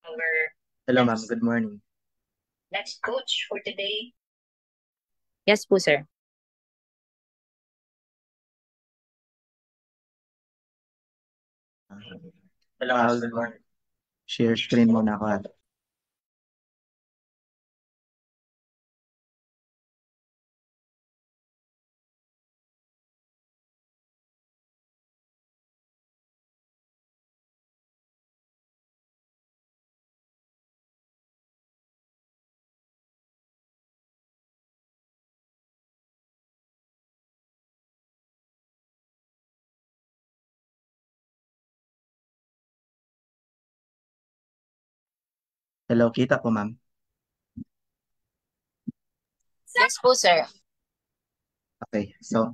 our Hello ma'am, next good morning. next coach for today. Yes po, sir. Hello ma'am, good morning. Share screen muna ako. Hello, kita po ma'am. Yes po, sir. Okay, so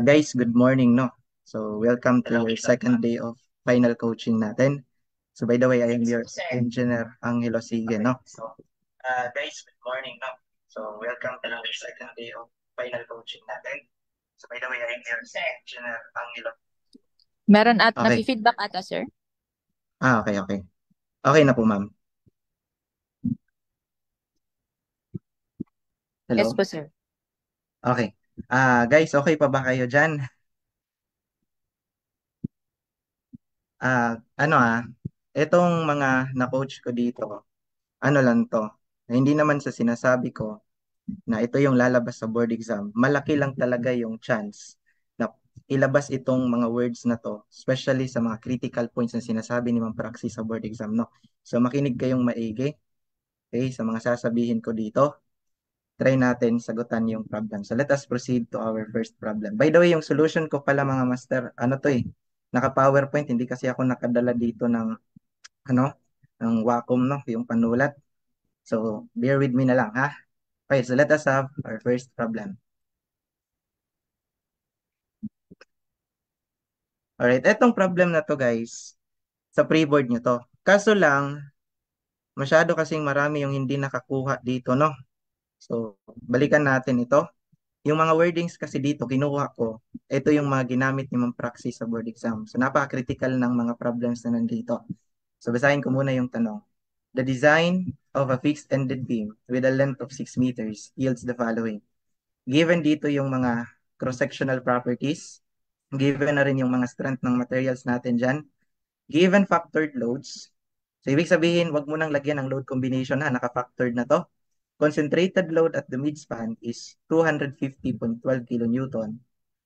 guys, good morning no. So welcome to your second day of final coaching natin. So by the way, I am your engineer Angelo Sige no. So guys, good morning no. So welcome to your second day of final coaching natin. So by the way, I am your engineer Angelo. Meron at Okay. nafi-feedback ata, sir. Okay, okay. Okay na po ma'am. Yes Hello. po, sir. Okay. Guys, okay pa ba kayo dyan? Ano itong mga na-coach ko dito, ano lang to, hindi naman sa sinasabi ko na ito yung lalabas sa board exam. Malaki lang talaga yung chance na ilabas itong mga words na to, especially sa mga critical points na sinasabi ni Ma'am Praxis sa board exam, no? So makinig kayong maigi, okay, sa mga sasabihin ko dito. Try natin sagutan yung problem. So let us proceed to our first problem. By the way, yung solution ko pala mga master, ano to naka-PowerPoint, hindi kasi ako nakadala dito ng ano, ng Wacom no, yung panulat. So bear with me na lang ha. Okay, so let us have our first problem. Alright, etong problem na to guys, sa pre-board nyo to. Kaso lang, masyado kasing marami yung hindi nakakuha dito no. So balikan natin ito. Yung mga wordings kasi dito, kinuha ko, ito yung mga ginamit ni Ma'am Praxis sa board exam. So, napaka-critical ng mga problems na nandito. So, basahin ko muna yung tanong. The design of a fixed-ended beam with a length of 6 meters yields the following. Given dito yung mga cross-sectional properties, given na rin yung mga strength ng materials natin dyan, given factored loads, so ibig sabihin, wag mo nang lagyan ng load combination na naka-factored na to. Concentrated load at the midspan is 250.12 kilonewton.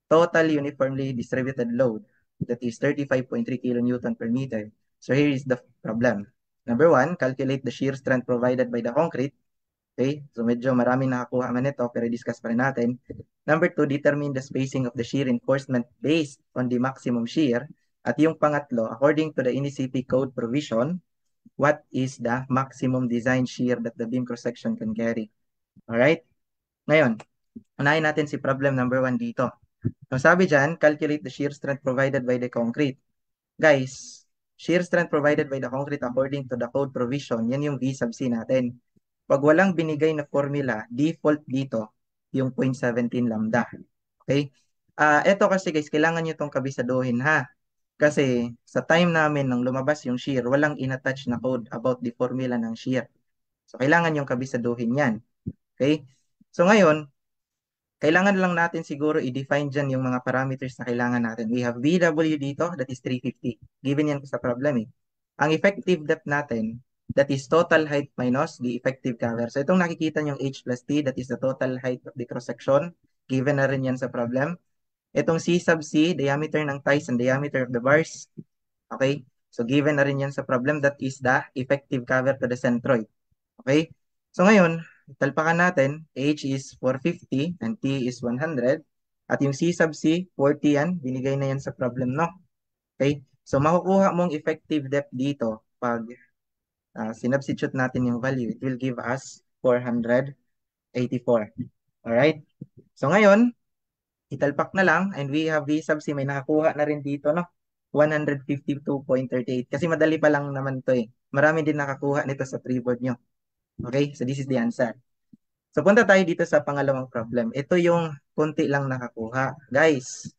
Total uniformly distributed load, that is 35.3 kilonewton per meter. So here is the problem. Number one, calculate the shear strength provided by the concrete. Okay, so medyo maraming nakakuha man ito, pero discuss pa rin natin. Number two, determine the spacing of the shear reinforcement based on the maximum shear. At yung pangatlo, according to the NECP code provision, what is the maximum design shear that the beam cross-section can carry? Alright? Ngayon, unahin natin si problem number one dito. Ang sabi dyan, calculate the shear strength provided by the concrete. Guys, shear strength provided by the concrete according to the code provision, yan yung V sub C natin. Pag walang binigay na formula, default dito, yung 0.17 lambda. Okay? Ito kasi guys, kailangan nyo itong kabisaduhin ha. Kasi sa time namin nang lumabas yung shear, walang inattach na code about the formula ng shear. So kailangan yung kabisaduhin yan. Okay? So ngayon, kailangan lang natin siguro i-define dyan yung mga parameters na kailangan natin. We have VW dito, that is 350. Given yan sa problem eh. Ang effective depth natin, that is total height minus the effective cover. So itong nakikita yung H plus T, that is the total height of the cross-section. Given na rin yan sa problem. Itong C sub C, diameter ng ties and diameter of the bars. Okay? So given na rin yan sa problem, that is the effective cover to the centroid. Okay? So ngayon, talpakan natin, H is 450 and T is 100. At yung C sub C, 40 yan. Binigay na yan sa problem, no? Okay? So makukuha mong effective depth dito pag sinubstitute natin yung value. It will give us 484. Alright? So ngayon, italpak na lang and we have V sub C. May nakakuha na rin dito, no? 152.38. Kasi madali pa lang naman to eh. Marami din nakakuha nito sa pre-board nyo. Okay? So this is the answer. So punta tayo dito sa pangalawang problem. Ito yung konti lang nakakuha. Guys,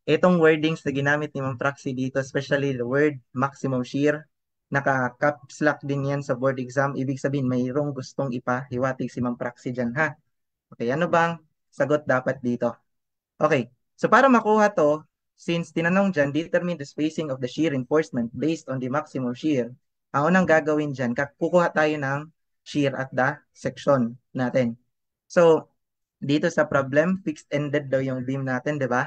itong wordings na ginamit ni Ma'am Praxi dito, especially the word maximum shear, Naka-caps lock din yan sa board exam. Ibig sabihin, mayroong gustong ipahiwatig si Ma'am Praxi dyan, ha? Okay, ano bang sagot dapat dito? Okay, so para makuha to, since tinanong dyan, determine the spacing of the shear reinforcement based on the maximum shear. Ang unang gagawin dyan, kukuha tayo ng shear at the section natin. So, dito sa problem, fixed-ended daw yung beam natin, di ba?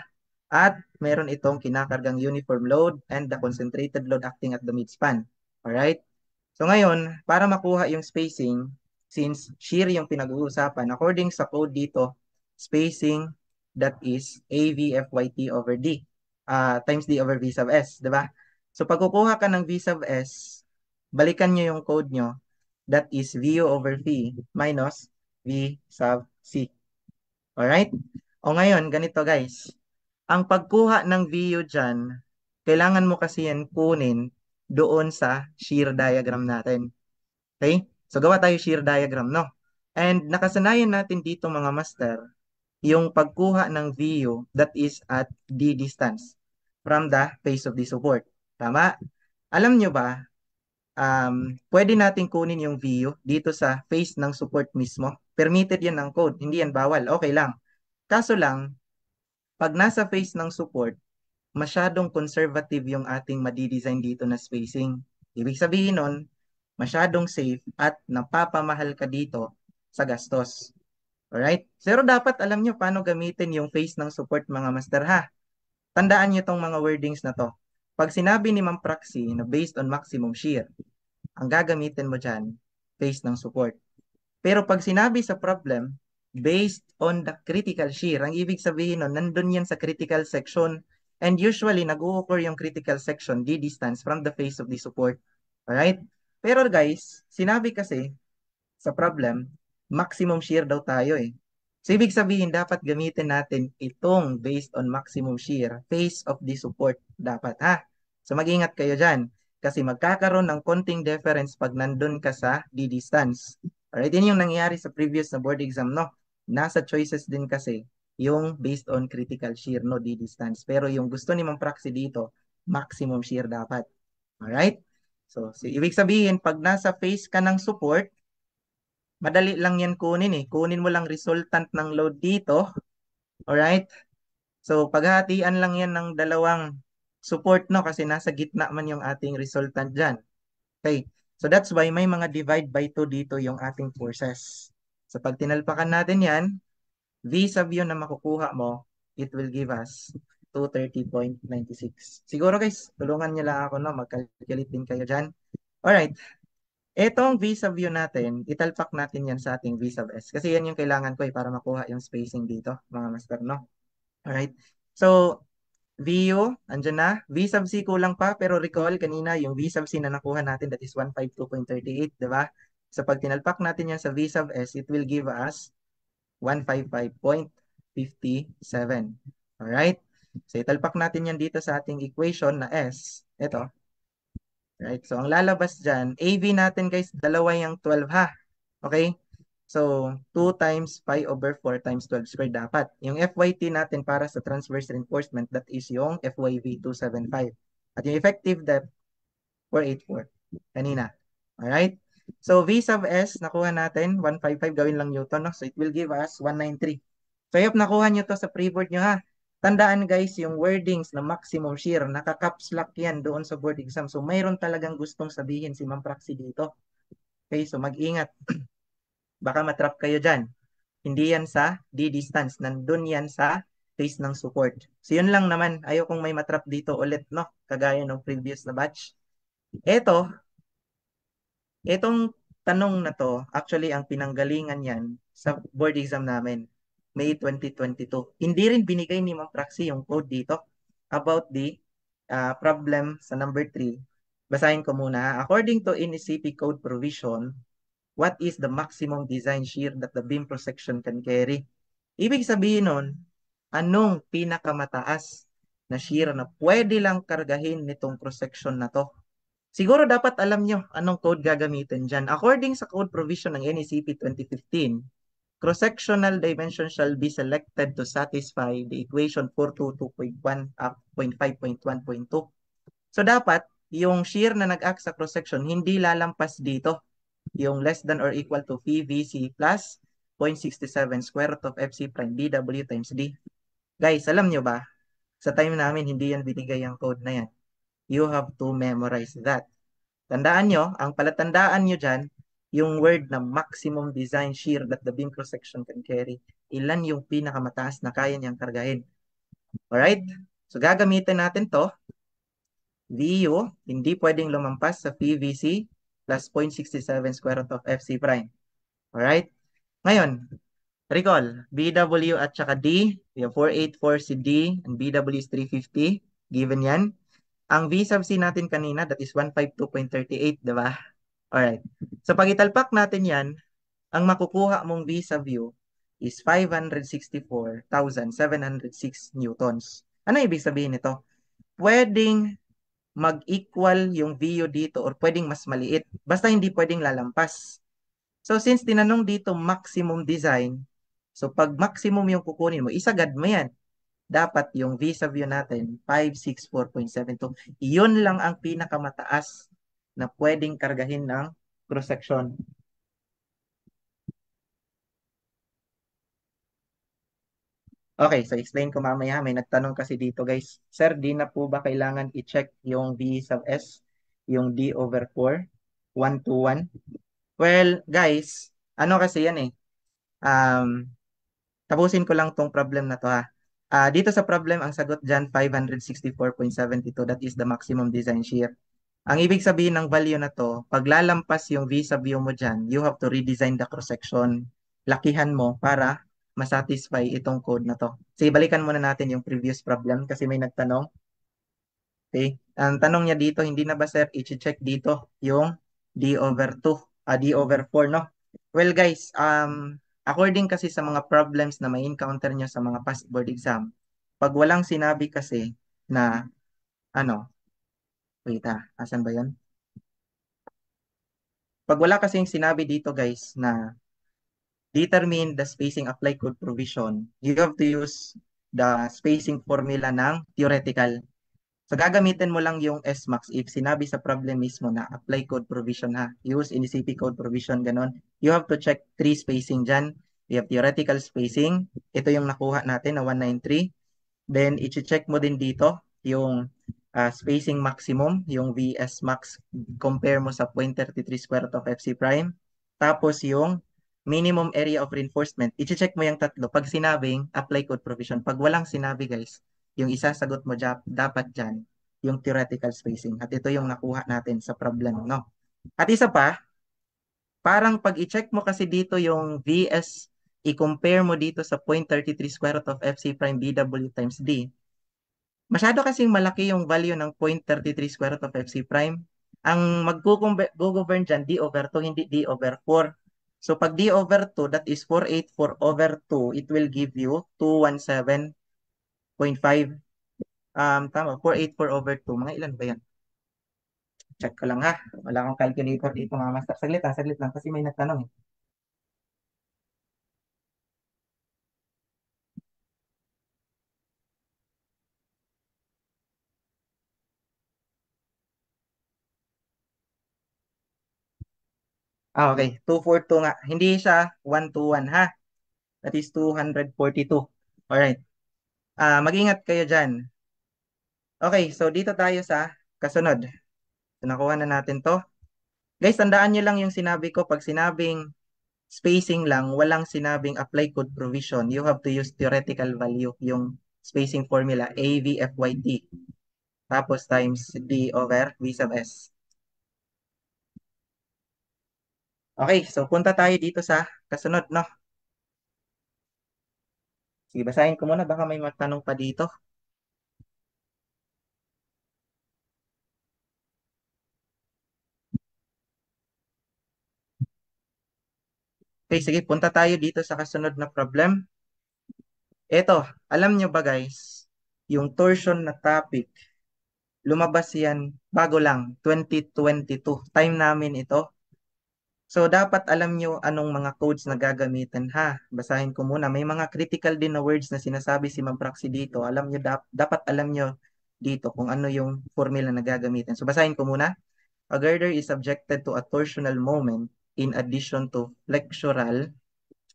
At meron itong kinakargang uniform load and the concentrated load acting at the midspan. Alright? So ngayon, para makuha yung spacing, since shear yung pinag-uusapan, according sa code dito, spacing that is AVFYT over D times D over V sub S, di ba? So pag kukuha ka ng V sub S, balikan nyo yung code nyo, that is VU over V minus V sub C. Alright? O ngayon, ganito guys. Ang pagkuha ng VU dyan, kailangan mo kasi yan kunin doon sa shear diagram natin. Okay? So gawa tayo shear diagram, no? And nakasanayan natin dito mga master, yung pagkuha ng VU that is at D distance from the face of the support. Tama? Alam nyo ba, pwede natin kunin yung VU dito sa face ng support mismo. Permitted yan ng code, hindi yan bawal. Okay lang. Kaso lang, pag nasa face ng support, masyadong conservative yung ating madidesign dito na spacing. Ibig sabihin nun, masyadong safe at napapamahal ka dito sa gastos. Alright? Pero dapat alam nyo paano gamitin yung face ng support mga master ha. Tandaan nyo tong mga wordings na to. Pag sinabi ni Ma'am Praxi na based on maximum shear, ang gagamitin mo dyan, face ng support. Pero pag sinabi sa problem, based on the critical shear, ang ibig sabihin nun, nandun yan sa critical section. And usually, nag-o-occur yung critical section, D distance from the face of the support. Alright? Pero guys, sinabi kasi sa problem, maximum shear daw tayo eh. So, ibig sabihin, dapat gamitin natin itong based on maximum shear, face of the support dapat ha. So, mag-ingat kayo dyan. Kasi magkakaroon ng konting difference pag nandun ka sa D distance. Alright, yun yung nangyari sa previous na board exam, no? Nasa choices din kasi yung based on critical shear, no? D distance. Pero yung gusto ni Ma'am Praxi dito, maximum shear dapat. Alright? So, ibig sabihin, pag nasa face ka ng support, madali lang yan kunin eh. Kunin mo lang resultant ng load dito. Alright? So, paghahatian lang yan ng dalawang support, no? Kasi nasa gitna man yung ating resultant dyan. Okay. So, that's why may mga divide by 2 dito yung ating forces. So, pag tinalpakan natin yan, V sub yun na makukuha mo, it will give us 230.96. Siguro guys, tulungan niyo lang ako, no? Mag-calculate din kayo dyan. Alright. Etong V sub view natin, italpak natin yan sa ating V sub S. Kasi yan yung kailangan ko para makuha yung spacing dito, mga master, no? Alright. So, VU, andyan na. V sub C kulang pa, pero recall kanina yung V sub C na nakuha natin, that is 152.38, di ba? So, pag tinalpak natin yan sa V sub S, it will give us 155.57. Alright? So, italpak natin yan dito sa ating equation na S. Ito. Right? So, ang lalabas dyan, AV natin guys, dalawa yung 12 ha. Okay? So, 2 times pi over 4 times 12 squared dapat. Yung FYT natin para sa transverse reinforcement, that is yung FYV 275. At yung effective depth, 484. Kanina. Alright? So, V sub S, nakuha natin, 155, gawin lang Newton. No? So, it will give us 193. So, I hope nakuha nyo to sa pre-board nyo ha. Tandaan guys, yung wordings na maximum shear, naka-caps lock yan doon sa board exam. So, mayroon talagang gustong sabihin si Ma'am Praxi dito. Okay, so mag-ingat. Baka matrap kayo dyan. Hindi yan sa D distance. Nandun yan sa face ng support. So, yun lang naman. Ayaw kong may matrap dito ulit, no? Kagaya ng previous na batch. Itong tanong na to, actually, ang pinanggalingan yan sa board exam namin. May 2022. Hindi rin binigay ni Ma'am Praxi yung code dito about the problem sa number 3. Basahin ko muna. According to NSCP code provision, what is the maximum design shear that the beam cross-section can carry? Ibig sabihin nun, anong pinakamataas na shear na pwede lang kargahin nitong cross-section na to? Siguro dapat alam nyo anong code gagamitin dyan. According sa code provision ng NECP 2015, cross-sectional dimension shall be selected to satisfy the equation 422.1.5.1.2. So dapat, yung shear na nag-act sa cross-section, hindi lalampas dito. Yung less than or equal to PVC plus 0.67 square root of FC prime BW times D. Guys, alam nyo ba? Sa time namin, hindi yan binigay ang code na yan. You have to memorize that. Tandaan nyo, ang palatandaan nyo dyan, yung word na maximum design shear that the beam cross-section can carry. Ilan yung pinakamataas na kaya niyang kargahin. Alright? So gagamitin natin to. VU, hindi pwedeng lumampas sa PVC plus 0.67 square root of FC prime. Alright? Ngayon, recall, BW at saka D, we have 484 si D, and BW is 350. Given yan. Ang V sub C natin kanina, that is 152.38, diba? Alright. So pag italpak natin yan, ang makukuha mong V sub U is 564,706 newtons. Ano ibig sabihin nito? Pwedeng mag-equal yung VU dito or pwedeng mas maliit. Basta hindi pwedeng lalampas. So since tinanong dito maximum design, so pag maximum yung kukunin mo, isagad mo yan. Dapat yung V sub U natin, 564.72. Yun lang ang pinakamataas na pwedeng kargahin ng cross-section. Okay, so explain ko mamaya. May nagtanong kasi dito guys. Sir, di na po ba kailangan i-check yung V sub S, yung D over 4, 1 to 1? Well, guys, ano kasi yan eh. Um, Tapusin ko lang tong problem na to ha. Dito sa problem, ang sagot dyan, 564.72. That is the maximum design shear. Ang ibig sabihin ng value na to, pag lalampas yung V sub U mo dyan, you have to redesign the cross-section. Lakihan mo para masatisfy itong code na to. Sige, balikan muna natin yung previous problem kasi may nagtanong. Okay? Ang tanong niya dito, hindi na ba sir, i-check dito yung D over 2, D over 4, no? Well guys, according kasi sa mga problems na may encounter nyo sa mga past board exam, pag walang sinabi kasi na, ano, wait asan ba yun? Pag wala kasing sinabi dito guys na determine the spacing apply code provision, you have to use the spacing formula ng theoretical. So gagamitin mo lang yung SMAX if sinabi sa problem mismo na apply code provision ha. Use NCP code provision, ganon. You have to check three spacing dyan. We have theoretical spacing. Ito yung nakuha natin na 193. Then i-check mo din dito yung spacing maximum, yung VS max, compare mo sa 0.33 square root of FC prime. Tapos yung minimum area of reinforcement, i-check mo yung tatlo. Pag sinabing apply code provision, pag walang sinabi guys, yung isasagot mo dapat dyan, yung theoretical spacing. At ito yung nakuha natin sa problem, no? At isa pa, parang pag i-check mo kasi dito yung VS, i-compare mo dito sa 0.33 square root of FC prime BW times D, masyado kasing malaki yung value ng 0.33 square root of FC prime. Ang mag-govern dyan, D over 2, hindi D over 4. So pag D over 2, that is 484 over 2, it will give you 217.5. Tama, 484 over 2. Mga ilan ba yan? Check ko lang ha. Wala akong calculator dito mga master. Saglit lang kasi may nagtanong eh. Okay. 242 nga. Hindi siya 121 ha. That is 242. Alright. Mag-ingat kayo dyan. Okay, so dito tayo sa kasunod. So, nakuha na natin to. Guys, tandaan nyo lang yung sinabi ko. Pag sinabing spacing lang, walang sinabing apply code provision. You have to use theoretical value, yung spacing formula, AVFYT. Tapos times D over V sub S. Okay, so punta tayo dito sa kasunod, no? Sige, basahin ko muna. Baka may magtanong pa dito. Okay, sige, punta tayo dito sa kasunod na problem. Ito, alam nyo ba guys, yung torsion na topic, lumabas yan bago lang, 2022. Time namin ito. So, dapat alam nyo anong mga codes na gagamitin ha. Basahin ko muna. May mga critical din na words na sinasabi si Ma'am Praxi dito. Alam nyo, dapat alam nyo dito kung ano yung formula na gagamitin. So basahin ko muna. A girder is subjected to a torsional moment in addition to flexural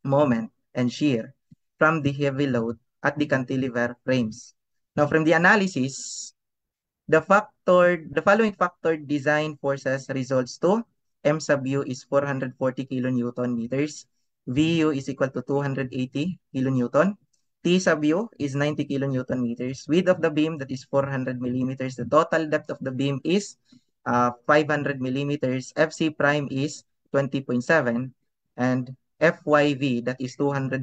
moment and shear from the heavy load at the cantilever frames. Now, from the analysis, the following factor design forces results to M sub U is 440 kilonewton meters, VU is equal to 280 kilonewton, T sub U is 90 kilonewton meters, width of the beam that is 400 millimeters, the total depth of the beam is 500 millimeters, FC prime is 20.7, and FYV that is 275,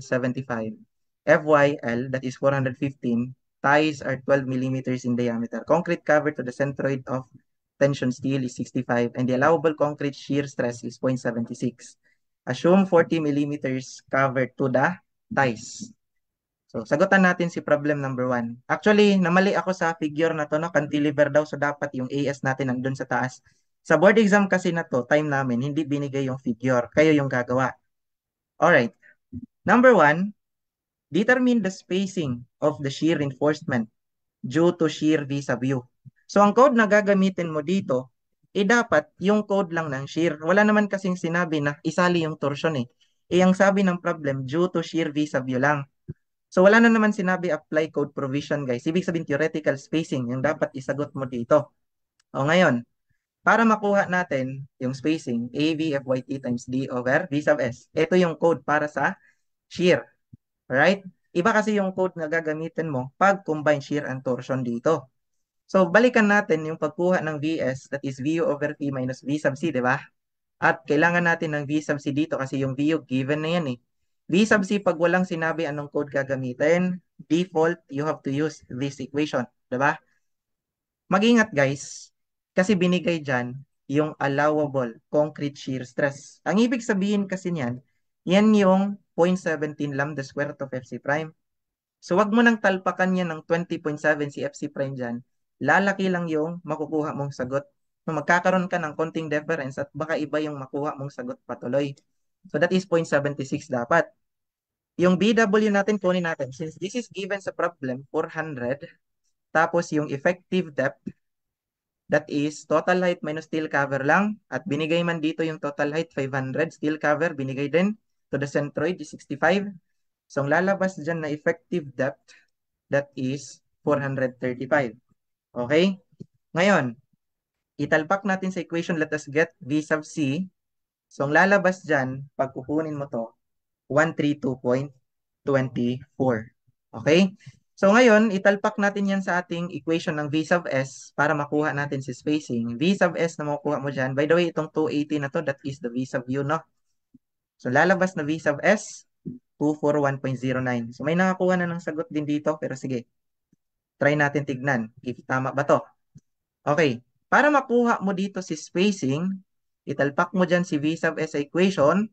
FYL that is 415, ties are 12 millimeters in diameter. Concrete cover to the centroid of tension steel is 65 and the allowable concrete shear stress is 0.76. Assume 40 millimeters cover to the ties. So, sagutan natin si problem number 1. Actually, namali ako sa figure na to, no? Cantilever daw, so dapat yung AS natin nandun sa taas. Sa board exam kasi na to, time namin, hindi binigay yung figure. Kayo yung gagawa. Alright. Number 1, determine the spacing of the shear reinforcement due to shear V sub U. So, ang code na gagamitin mo dito, dapat yung code lang ng shear. Wala naman kasing sinabi na isali yung torsion eh. Ang sabi ng problem, due to shear V sub U lang. So, wala na naman sinabi apply code provision, guys. Ibig sabihin, theoretical spacing, yung dapat isagot mo dito. O, ngayon, para makuha natin yung spacing, AV FYT times D over V sub S. Ito yung code para sa shear. Alright? Iba kasi yung code na gagamitin mo pag combine shear and torsion dito. So, balikan natin yung pagkuha ng VS, that is VU over P minus V sub C, di ba? At kailangan natin ng V sub C dito kasi yung VU given na yan eh. V sub C, pag walang sinabi anong code gagamitin, default, you have to use this equation, di ba? Mag-ingat guys, kasi binigay dyan yung allowable concrete shear stress. Ang ibig sabihin kasi niyan, yan yung 0.17 lambda square root of FC prime. So, wag mo nang talpakan yan ng 20.7 si FC prime dyan. Lalaki lang yung makukuha mong sagot. So, magkakaroon ka ng konting difference at baka iba yung makuha mong sagot patuloy. So, that is 0.76 dapat. Yung BW natin, kunin natin. Since this is given sa problem, 400. Tapos, yung effective depth, that is total height minus steel cover lang. At binigay man dito yung total height, 500. Steel cover, binigay din. To the centroid is 65. So, ang lalabas dyan na effective depth, that is 435. Okay? Ngayon, italpak natin sa equation, let us get V sub C. So, ang lalabas dyan, pag kukunin mo to, 132.24. Okay? So, ngayon, italpak natin yan sa ating equation ng V sub S para makuha natin si spacing. V sub S na makukuha mo dyan. By the way, itong 280 na to, that is the V sub U, no? So, lalabas na V sub S, 241.09. So, may nakakuha na ng sagot din dito, pero sige. Try natin tignan. If tama ba to? Okay. Para makuha mo dito si spacing, italpak mo dyan si V sub S equation.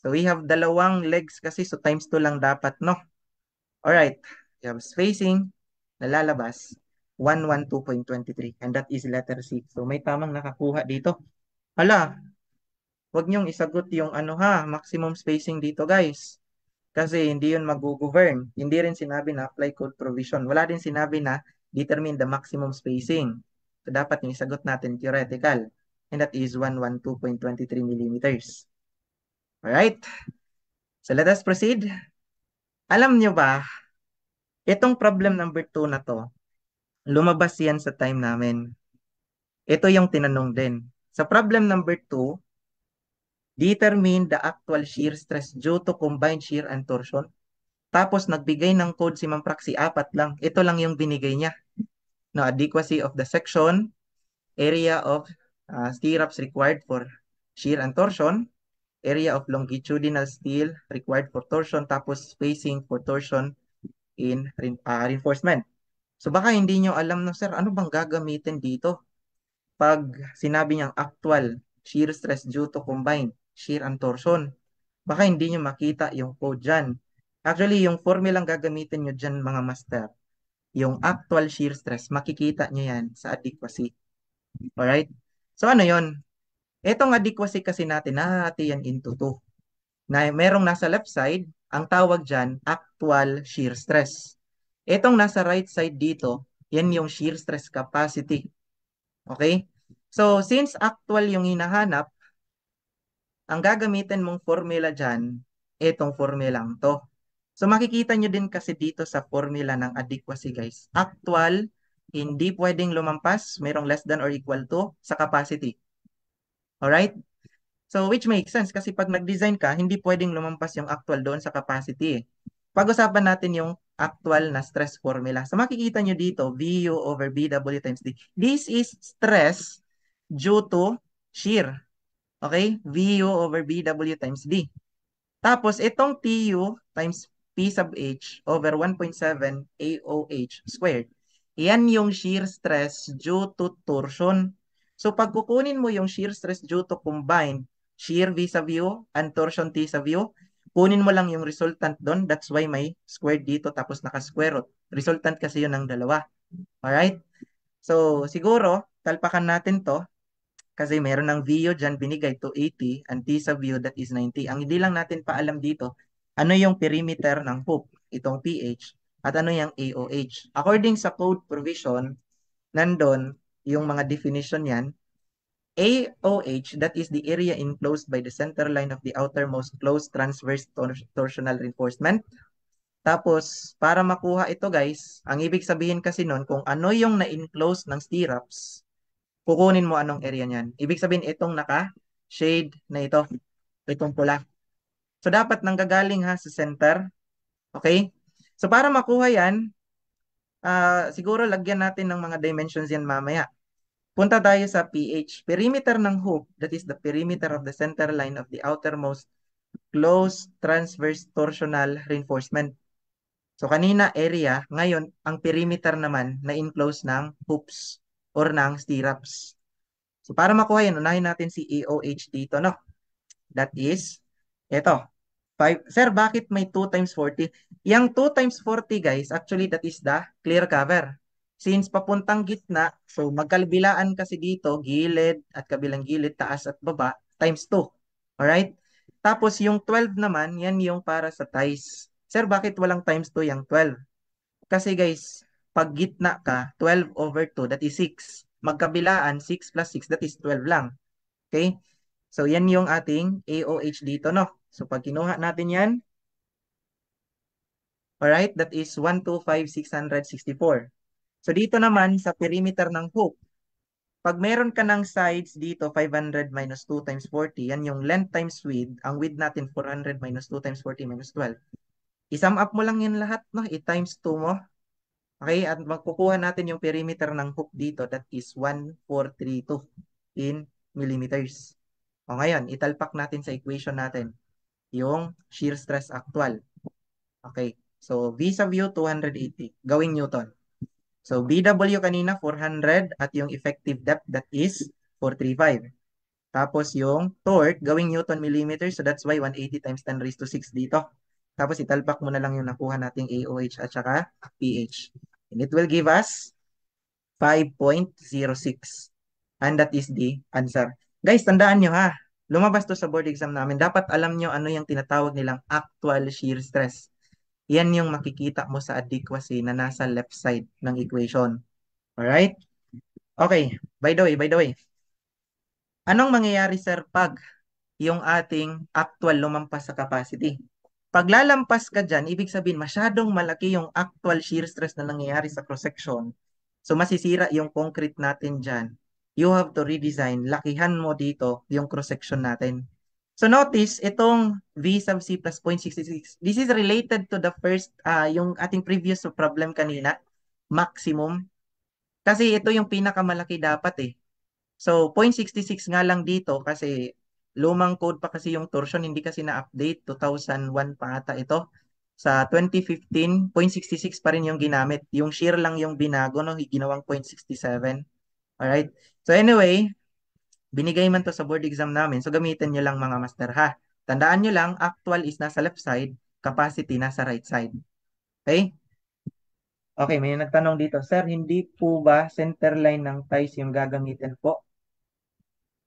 So, we have dalawang legs kasi, so times 2 lang dapat, no? Alright. We have spacing, nalalabas, 112.23. And that is letter C. So, may tamang nakakuha dito. Hala, wag niyong isagot yung ano ha, maximum spacing dito, guys. Kasi hindi yun mag-govern. Hindi rin sinabi na apply code provision. Wala din sinabi na determine the maximum spacing. So, dapat yung isagot natin theoretical. And that is 112.23 millimeters. Alright? So, let us proceed. Alam nyo ba, itong problem number 2 na to, lumabas yan sa time namin. Ito yung tinanong din. Sa problem number 2, determine the actual shear stress due to combined shear and torsion. Tapos nagbigay ng code si Ma'am Praxi, 4 lang. Ito lang yung binigay niya. No, adequacy of the section, area of stirrups required for shear and torsion, area of longitudinal steel required for torsion, tapos spacing for torsion in reinforcement. So baka hindi nyo alam no, sir, ano bang gagamitin dito? Pag sinabi niyang actual shear stress due to combined shear and torsion, baka hindi nyo makita yung code dyan. Actually, yung formulang gagamitin nyo dyan mga master, yung actual shear stress, makikita nyo yan sa adequacy. Alright? So ano yon? Etong adequacy kasi natin, nahahati yan into 2. Na merong nasa left side, ang tawag dyan, actual shear stress. Etong nasa right side dito, Yan yung shear stress capacity. Okay? So, since actual yung hinahanap, ang gagamitin mong formula dyan, itong formulang to. So, makikita nyo din kasi dito sa formula ng adequacy, guys. Actual, hindi pwedeng lumampas, mayroong less than or equal to sa capacity. Alright? So, which makes sense kasi pag nag-design ka, hindi pwedeng lumampas yung actual doon sa capacity eh. Pag-usapan natin yung actual na stress formula. So, makikita nyo dito, VU over BW times D. This is stress due to shear. Okay? VU over BW times D. Tapos, itong TU times P sub H over 1.7 AOH squared. Yan yung shear stress due to torsion. So, pag kukunin mo yung shear stress due to combined, shear V sa view and torsion T sa view, kunin mo lang yung resultant doon. That's why may squared dito tapos naka-square root. Resultant kasi yun ng dalawa. Alright? So, siguro, talpakan natin to. Kasi meron ng VU dyan binigay to 80 and T sub U that is 90. Ang hindi lang natin paalam dito, ano yung perimeter ng hoop, itong PH, at ano yung AOH. According sa code provision, nandun yung mga definition yan. AOH, that is the area enclosed by the center line of the outermost closed transverse torsional reinforcement. Tapos, para makuha ito guys, ang ibig sabihin kasi nun, kung ano yung na-enclose ng stirrups, kukunin mo anong area niyan. Ibig sabihin, itong naka-shade na ito. Itong pula. So, dapat nanggagaling ha sa center. Okay? So, para makuha yan, siguro lagyan natin ng mga dimensions yan mamaya. Punta tayo sa pH. Perimeter ng hoop, that is the perimeter of the center line of the outermost closed transverse torsional reinforcement. So, kanina area, ngayon, ang perimeter naman na enclose ng hoops or ng stirrups. So, para makuha yan, unahin natin si AOH dito, no? That is, ito, 5. Sir, bakit may 2 times 40? Yang 2 times 40, guys, actually, that is the clear cover. Since papuntang gitna, so magkabilaan kasi dito, gilid at kabilang gilid, taas at baba, times 2. Alright? Tapos, yung 12 naman, yan yung para sa ties. Sir, bakit walang times 2 yung 12? Kasi guys, pag gitna ka, 12 over 2, that is 6. Magkabilaan, 6 plus 6, that is 12 lang. Okay? So, yan yung ating AOH dito, no? So, pag kinuha natin yan, alright, that is 125,664. So, dito naman sa perimeter ng hoop, pag meron ka ng sides dito, 500 minus 2 times 40, yan yung length times width. Ang width natin, 400 minus 2 times 40 minus 12. I-sum up mo lang yan lahat, no? I-times 2 mo. Okay, at magkukuha natin yung perimeter ng hoop dito, that is 1432 in millimeters. O ngayon, italpak natin sa equation natin yung shear stress actual. Okay, so V sub U 280, gawing Newton. So BW kanina 400 at yung effective depth that is 435. Tapos yung torque, gawing Newton millimeters, so that's why 180 times 10 raised to 6 dito. Tapos italpak mo na lang yung nakuha nating AOH at saka PH. And it will give us 5.06. And that is the answer. Guys, tandaan nyo ha, lumabas to sa board exam namin. Dapat alam nyo ano yung tinatawag nilang actual shear stress. Yan yung makikita mo sa adequacy na nasa left side ng equation. Alright? Okay, by the way, anong mangyayari sir pag yung ating actual lumampas sa capacity? Pag lalampas ka dyan, ibig sabihin masyadong malaki yung actual shear stress na nangyayari sa cross-section. So masisira yung concrete natin dyan. You have to redesign. Lakihan mo dito yung cross-section natin. So notice, itong V sub C plus 0.66, this is related to the first, yung ating previous problem kanina, maximum. Kasi ito yung pinakamalaki dapat eh. So 0.66 nga lang dito kasi lumang code pa kasi yung torsion, hindi kasi na-update, 2001 pa ata ito. Sa 2015, 0.66 pa rin yung ginamit. Yung shear lang yung binago, no? Ginawang 0.67. Alright? So anyway, binigay man to sa board exam namin, so gamitin nyo lang mga master ha. Tandaan nyo lang, actual is nasa left side, capacity nasa right side. Okay? Okay, may nagtanong dito, Sir, hindi po ba center line ng ties yung gagamitin po?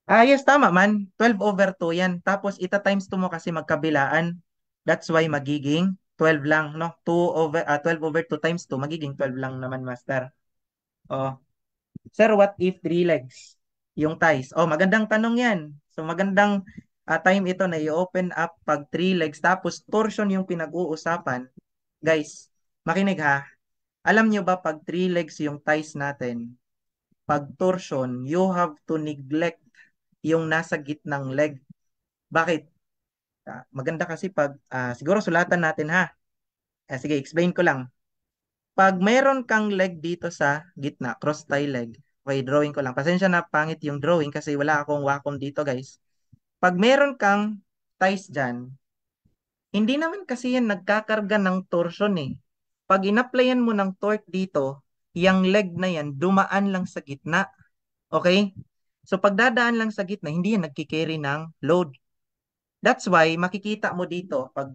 Yes, tama man. 12 over 2 yan. Tapos, ita times 2 mo kasi magkabilaan. That's why magiging 12 lang, no? 12 over 2 times 2, magiging 12 lang naman, master. Oh, sir, what if three legs? Yung ties. Oh, magandang tanong yan. So, magandang time ito na i-open up pag three legs tapos torsion yung pinag-uusapan. Guys, makinig ha. Alam nyo ba pag three legs yung ties natin, pag torsion, you have to neglect yung nasa gitnang leg. Bakit? Maganda kasi pag, siguro sulatan natin ha. Sige, explain ko lang. Pag mayroon kang leg dito sa gitna, cross tie leg, okay, drawing ko lang. Pasensya na pangit yung drawing kasi wala akong Wacom dito, guys. Pag meron kang ties dyan, hindi naman kasi yan nagkakarga ng torsion eh. Pag inapplyan mo ng torque dito, yung leg na yan, dumaan lang sa gitna. Okay? So pagdadaan lang sa gitna, hindi yan nagkikerry ng load. That's why makikita mo dito, pag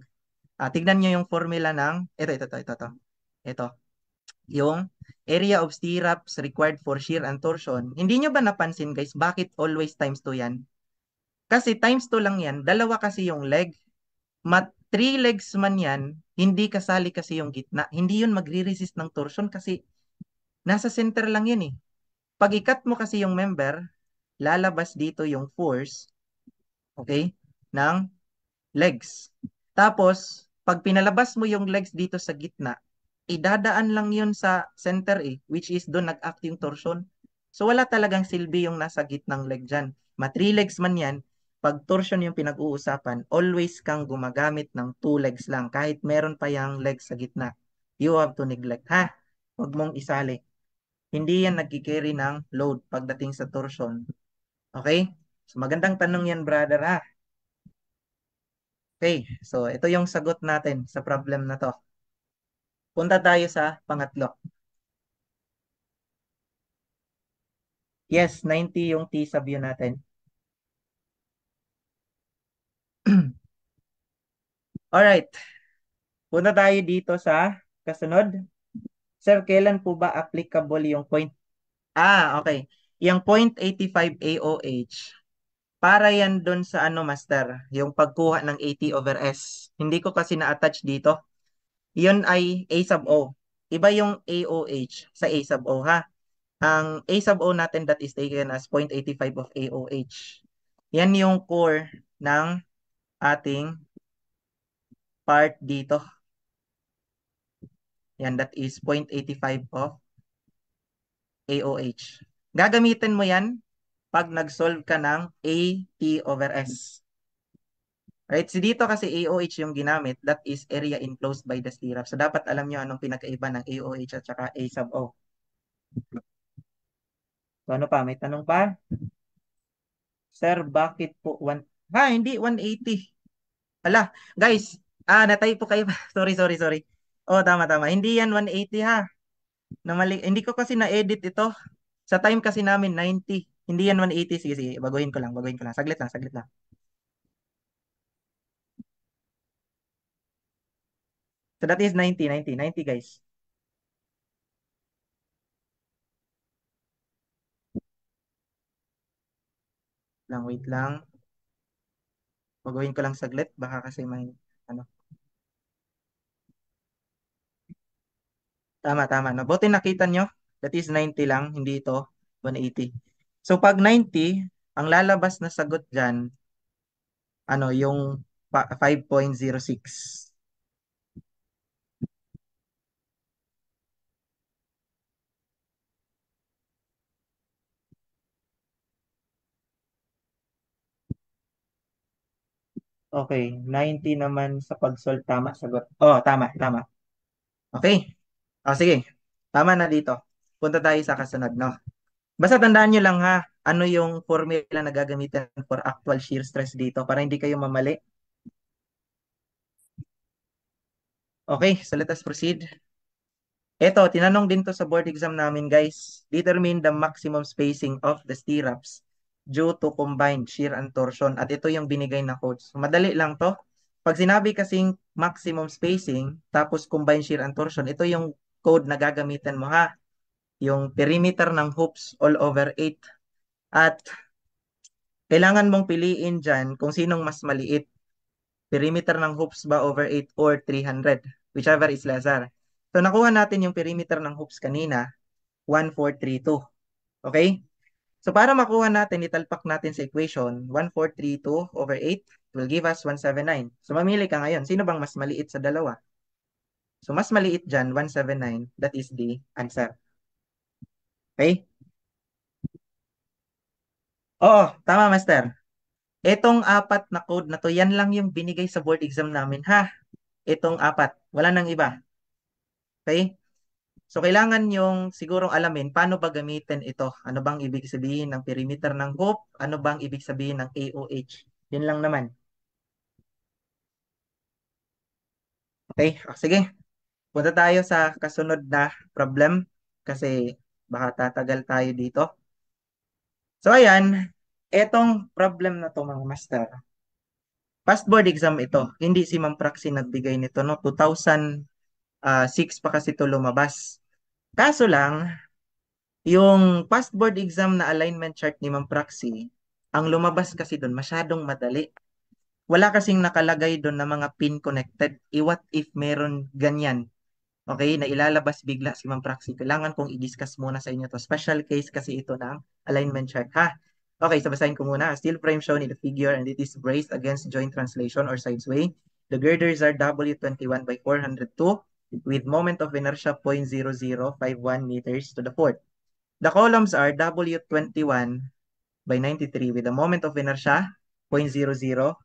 tignan nyo yung formula ng, ito. Yung area of stirrups required for shear and torsion. Hindi nyo ba napansin guys, bakit always times 2 yan? Kasi times 2 lang yan, dalawa kasi yung leg. Three legs man yan, hindi kasali kasi yung gitna. Hindi yun magre-resist ng torsion kasi nasa center lang yun eh. Pag ikat mo kasi yung member, lalabas dito yung force, okay, ng legs. Tapos, pag pinalabas mo yung legs dito sa gitna, idadaan lang yun sa center eh, which is doon nag-act yung torsion. So wala talagang silbi yung nasa gitnang leg dyan. Three legs man yan, pag torsion yung pinag-uusapan, always kang gumagamit ng two legs lang, kahit meron pa yung legs sa gitna. You have to neglect, ha? Huwag mong isali. Hindi yan nagkikerry ng load pagdating sa torsion. Okay? So magandang tanong yan, brother, ha? Okay, so ito yung sagot natin sa problem na to. Punta tayo sa pangatlo. Yes, 90 yung T sa view natin. Alright, punta tayo dito sa kasunod. Sir, kailan po ba applicable yung point? Okay. Yung 0.85 AOH, para yan dun sa ano, master, yung pagkuha ng 80 over S. Hindi ko kasi na-attach dito. Yun ay A sub O. Iba yung AOH sa A sub O, ha? Ang A sub O natin that is taken as 0.85 of AOH. Yan yung core ng ating part dito. Yan, that is 0.85 of AOH. Gagamitin mo yan pag nag-solve ka ng AT over S. Right? Si dito kasi AOH yung ginamit, that is area enclosed by the stirrup. So dapat alam nyo anong pinagkaiba ng AOH at saka A sub O. So ano pa? May tanong pa? Sir, bakit po hindi 180. Hala, guys, natay po kayo. Sorry. Oh, tama. Hindi yan 180 ha. Hindi ko kasi na-edit ito. Sa time kasi namin 90. Hindi yan 180. Sige. Baguhin ko lang. Saglit lang. So that is 90 guys. Wait lang. Baguhin ko lang saglit. Baka kasi may, ano. Tama. No? Buti nakita nyo. That is 90 lang. Hindi ito 180. So pag 90, ang lalabas na sagot dyan, yung 5.06. Okay, 90 naman sa pag-solve. Tama, sagot. Oh, tama. Okay. Sige. Tama na dito. Punta tayo sa kasunod, no? Basta tandaan nyo lang ha, ano yung formula na gagamitin for actual shear stress dito para hindi kayo mamali. Okay, so let us proceed. Ito, tinanong din to sa board exam namin guys. Determine the maximum spacing of the stirrups due to combined shear and torsion. At ito yung binigay na codes. So, madali lang to. Pag sinabi kasing maximum spacing, tapos combined shear and torsion, ito yung code na gagamitin mo ha. Yung perimeter ng hoops all over 8. At kailangan mong piliin dyan kung sinong mas maliit. Perimeter ng hoops ba over 8 or 300, whichever is lesser. So nakuha natin yung perimeter ng hoops kanina. 1432. Okay? So para makuha natin, italpak natin sa equation, 1432 over 8 will give us 179. So mamili ka ngayon. Sino bang mas maliit sa dalawa? So mas maliit dyan, 179. That is the answer. Okay? Oo, tama, Master. Itong apat na code na to, yan lang yung binigay sa board exam namin, ha? Itong apat. Wala nang iba. Okay? So, kailangan yung sigurong alamin paano ba gamitin ito. Ano bang ibig sabihin ng perimeter ng hoop? Ano bang ibig sabihin ng AOH? Yun lang naman. Okay? Sige. Punta tayo sa kasunod na problem kasi baka tatagal tayo dito. So, ayan. Etong problem na to mga master. Past board exam ito. Hindi si Ma'am Praxi nagbigay nito, no? 2006 pa kasi ito lumabas. Kaso lang, yung past board exam na alignment chart ni Ma'am Praxi, ang lumabas kasi doon masyadong madali. Wala kasing nakalagay doon na mga pin connected. What if meron ganyan? Okay, na ilalabas bigla si Ma'am Praxi. Kailangan kong i-discuss muna sa inyo to. Special case kasi ito ng alignment chart, ha? Okay, so basahin ko muna. Steel frame shown in the figure and it is braced against joint translation or sideway. The girders are W21 by 402 with moment of inertia 0.0051 meters to the fourth. The columns are W21 by 93 with a moment of inertia 0.0086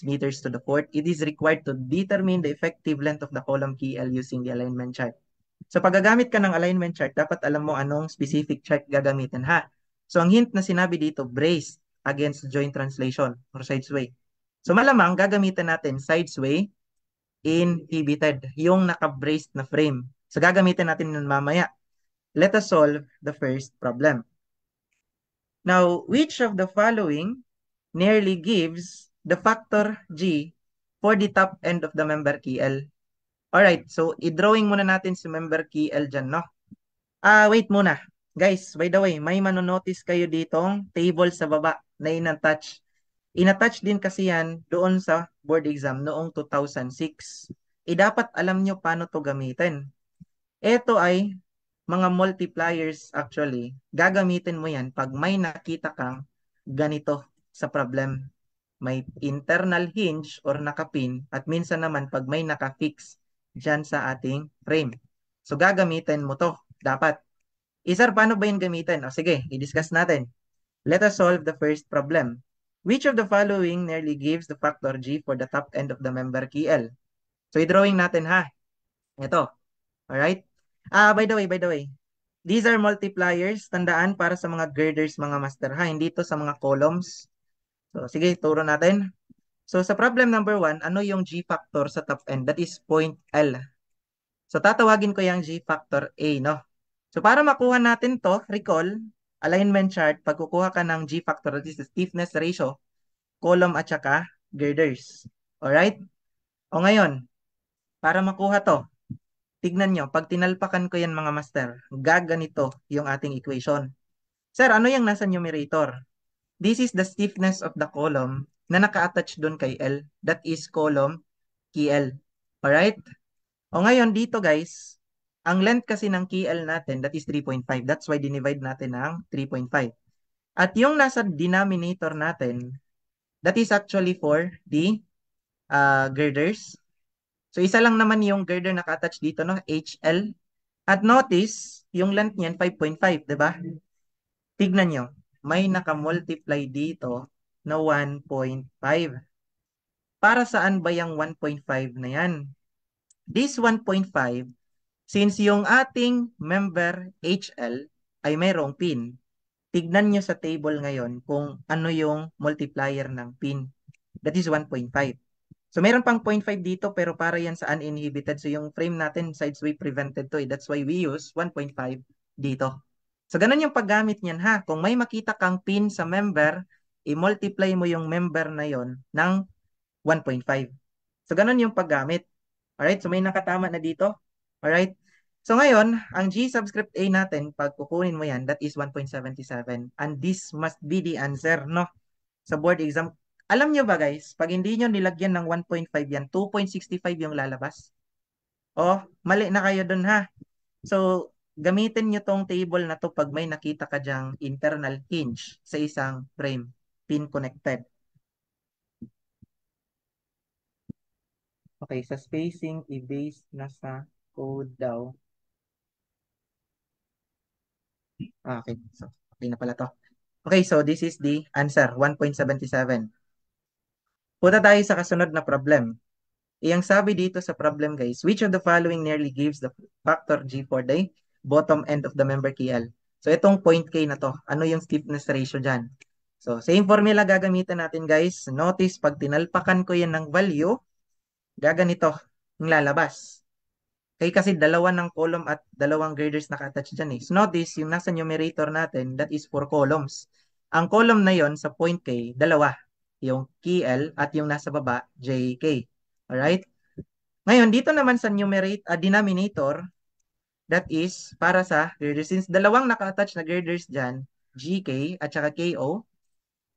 meters to the fourth. It is required to determine the effective length of the column KL using the alignment chart. So pag gagamit ka ng alignment chart, dapat alam mo anong specific chart gagamitin, ha? So ang hint na sinabi dito, braced against joint translation or sideway. So malamang gagamitin natin sideway inhibited, yung naka-braced na frame. So gagamitin natin yun mamaya. Let us solve the first problem. Now, which of the following nearly gives the factor G for the top end of the member KL? Alright, so i-drawing muna natin si member KL dyan, no? Wait muna. Guys, by the way, may manonotice kayo ditong table sa baba na in-attach. In-attach din kasi yan doon sa board exam noong 2006. Dapat alam nyo paano to gamitin. Ito ay mga multipliers actually. Gagamitin mo yan pag may nakita kang ganito sa problem. May internal hinge or nakapin at minsan naman pag may nakafix dyan sa ating frame. So gagamitin mo to. Dapat. Sir, paano ba yung gamitin? O sige, i-discuss natin. Let us solve the first problem. Which of the following nearly gives the factor G for the top end of the member KL? So i-drawing natin, ha. Ito. Alright? By the way, these are multipliers. Tandaan para sa mga girders, mga master, ha. Hindi to sa mga columns. So sige, turo natin. So sa problem number 1, ano yung G factor sa top end? That is point L. So tatawagin ko yung G factor A, no? So para makuha natin to, recall, alignment chart, pag kukuha ka ng G factor, that is the stiffness ratio, column at saka girders. Alright? O ngayon, para makuha to, tignan nyo, pag tinalpakan ko yan mga master, gaganito yung ating equation. Sir, ano yung nasa numerator? This is the stiffness of the column na naka-attach doon kay L. That is column KL. Alright? O ngayon dito guys, ang length kasi ng KL natin, that is 3.5. That's why dinivide natin ng 3.5. At yung nasa denominator natin, that is actually for the girders. So isa lang naman yung girder naka-attach dito, no? HL. At notice, yung length niyan 5.5, 'di ba? Tignan nyo, may naka-multiply dito na 1.5. Para saan ba yung 1.5 na yan? This 1.5, since yung ating member HL ay mayroong pin, tignan nyo sa table ngayon kung ano yung multiplier ng pin. That is 1.5. So meron pang 0.5 dito pero para yan sa uninhibited. So yung frame natin sideway prevented to. That's why we use 1.5 dito. So ganun yung paggamit niyan, ha. Kung may makita kang pin sa member, i-multiply mo yung member na yon ng 1.5. So ganun yung paggamit. Alright, so may nakatama na dito. Alright. So ngayon, ang G subscript A natin, pag kukunin mo yan, that is 1.77. And this must be the answer, no? Sa board exam. Alam nyo ba guys, pag hindi nyo nilagyan ng 1.5 yan, 2.65 yung lalabas. Oh, mali na kayo dun, ha. So, gamitin nyo tong table na to pag may nakita ka dyang internal hinge sa isang frame, pin connected. Okay, sa spacing, i-base na sa code daw. Okay, so okay na pala to. Okay, so this is the answer, 1.77. Punta tayo sa kasunod na problem. Iyang sabi dito sa problem guys, which of the following nearly gives the factor G for the bottom end of the member KL? So itong point K na to, ano yung stiffness ratio dyan? So same formula gagamitin natin guys. Notice pag tinalpakan ko yan ng value, gaganito yung lalabas. Kaya kasi dalawa ng column at dalawang graders naka-attach dyan eh. So notice yung nasa numerator natin, that is 4 columns. Ang column na yon sa point K, dalawa. Yung KL at yung nasa baba, JK. Alright? Ngayon, dito naman sa denominator, that is para sa girders. Since dalawang naka-attach na girders dyan, GK at saka KO.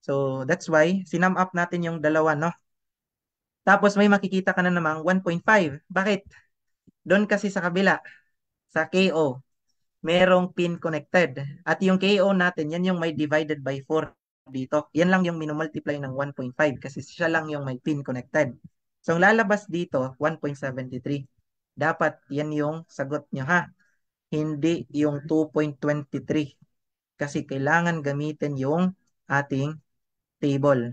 So, that's why, sinum up natin yung dalawa, no? Tapos, may makikita ka na namang 1.5. Bakit? Doon kasi sa kabila, sa KO, merong pin connected. At yung KO natin, yan yung may divided by 4 dito. Yan lang yung minumultiply ng 1.5 kasi siya lang yung may pin connected. So, ang lalabas dito, 1.73. Dapat yan yung sagot nyo ha. Hindi yung 2.23. Kasi kailangan gamitin yung ating table.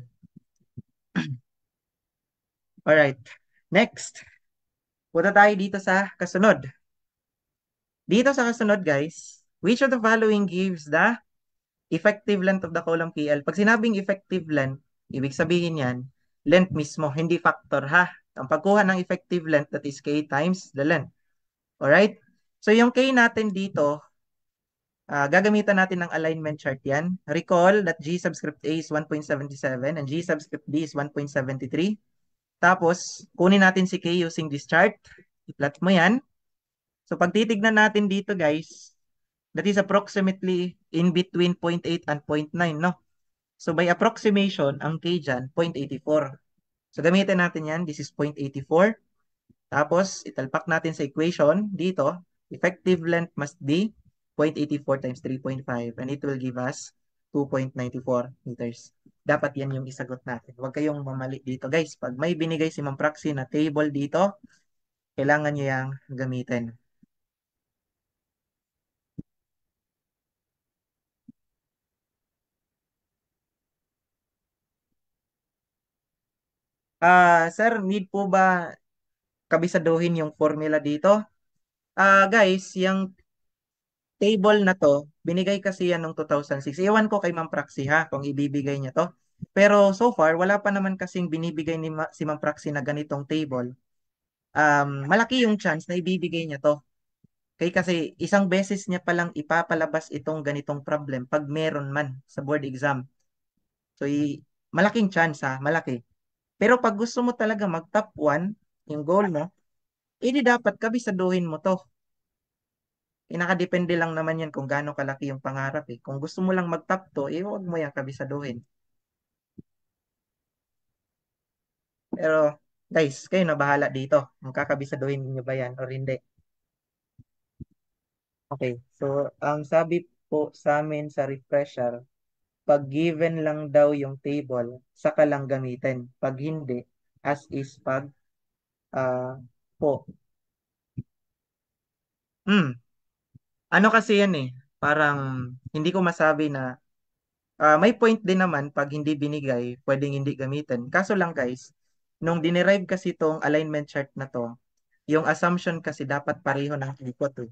Alright. Next. Punta tayo dito sa kasunod. Dito sa kasunod guys, which of the following gives the effective length of the column KL? Pag sinabing effective length, ibig sabihin yan, length mismo, hindi factor ha. Ang pagkuha ng effective length, that is K times the length. Alright? So yung K natin dito, gagamitan natin ng alignment chart yan. Recall that G subscript A is 1.77 and G subscript B is 1.73. Tapos, kunin natin si K using this chart. I-plot mo yan. So, pag titignan natin dito guys, that is approximately in between 0.8 and 0.9, no? So, by approximation, ang K dyan, 0.84. So, gamitin natin yan. This is 0.84. Tapos, italpak natin sa equation dito. Effective length must be 0.84 times 3.5 and it will give us 2.94 meters. Dapat yan yung isagot natin. Huwag kayong mamali dito guys. Pag may binigay si Ma'am Praxi na table dito, kailangan nyo yung gamitin. Sir, need po ba kabisaduhin yung formula dito? Guys, yung table na to, binigay kasi yan noong 2006. Iwan ko kay Ma'am Praxi ha, kung ibibigay niya to. Pero so far, wala pa naman kasing binibigay ni si Ma'am Praxi na ganitong table. Malaki yung chance na ibibigay niya to. Kaya kasi isang beses niya palang ipapalabas itong ganitong problem pag meron man sa board exam. So, malaking chance ha, malaki. Pero pag gusto mo talaga mag-top 1, yung goal mo, edi dapat kabisaduhin mo to. Nakadepende lang naman yan kung gaano kalaki yung pangarap eh. Kung gusto mo lang mag-top 2, huwag mo yan kabisaduhin. Pero, guys, kayo na bahala dito. Magkakabisaduhin niyo ba yan or hindi? Okay, so ang sabi po sa amin sa refresher, pag given lang daw yung table, saka lang gamitin. Pag hindi, as is pag po. Hmm, ano kasi yan eh, parang hindi ko masabi na may point din naman pag hindi binigay, pwedeng hindi gamitin. Kaso lang guys, nung dinerive kasi itong alignment chart na to, yung assumption kasi dapat pareho ng ikot eh.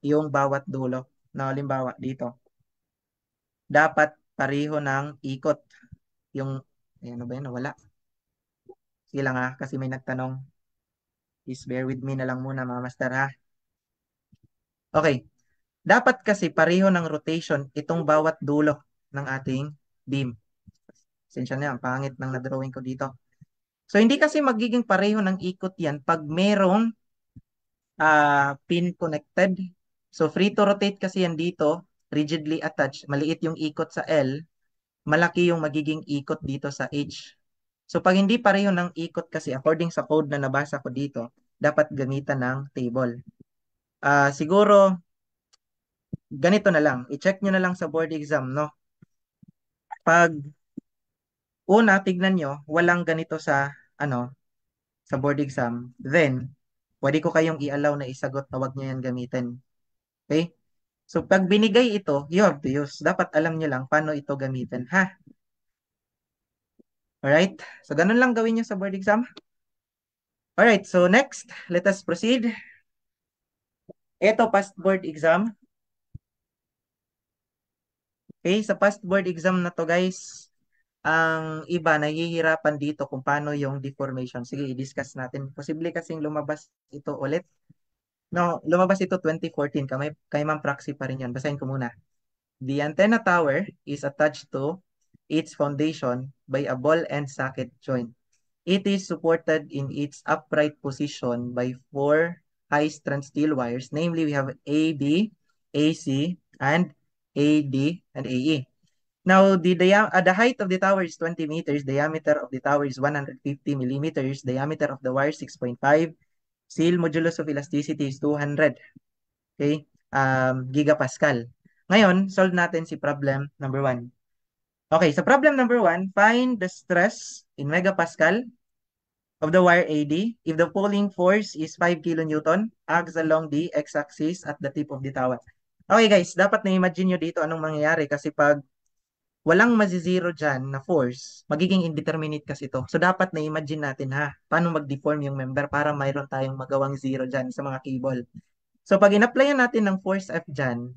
Yung bawat dulo. Na halimbawa dito, dapat pareho ng ikot. Yung, ano ba yan, nawala. Sige lang ha, kasi may nagtanong. Please bear with me na lang muna mga master ha. Okay, dapat kasi pareho ng rotation itong bawat dulo ng ating beam. Sensya na yan, pangit ng na-drawing ko dito. So, hindi kasi magiging pareho ng ikot yan pag merong pin connected. So, free to rotate kasi yan dito, rigidly attached. Maliit yung ikot sa L, malaki yung magiging ikot dito sa H. So, pag hindi pareho ng ikot kasi, according sa code na nabasa ko dito, dapat gamitan ng table. Siguro, ganito na lang. I-check nyo na lang sa board exam, no? Pag una, tignan nyo, walang ganito sa, ano, sa board exam. Then, pwede ko kayong i-allow na isagot na wag nyo yan gamitin. Okay? So, pag binigay ito, you have to use. Dapat alam nyo lang paano ito gamitin, ha? Alright? So, ganun lang gawin nyo sa board exam. Alright, so next, let us proceed. Ito, past board exam. Okay, sa past board exam na to, guys, ang iba nahihirapan dito kung paano yung deformation. Sige, i-discuss natin. Posible kasing lumabas ito ulit. No, lumabas ito 2014. Kay Ma'am Praxi pa rin yan. Basahin ko muna. The antenna tower is attached to its foundation by a ball and socket joint. It is supported in its upright position by four high-strength steel wires. Namely, we have AB, AC, and AD, and AE. Now, the height of the tower is 20 meters, diameter of the tower is 150 millimeters, diameter of the wire 6.5, seal modulus of elasticity is 200, okay, gigapascal. Ngayon, solve natin si problem number 1. Okay, sa problem number 1, find the stress in megapascal of the wire AD if the pulling force is 5 kilonewton, acts along the x-axis at the tip of the tower. Okay guys, dapat na-imagine nyo dito anong mangyayari kasi pag walang mazizero dyan na force, magiging indeterminate kasi ito. So, dapat na-imagine natin ha, paano mag-deform yung member para mayroon tayong magawang zero dyan sa mga cable. So, pag in-applyan natin ng force F dyan,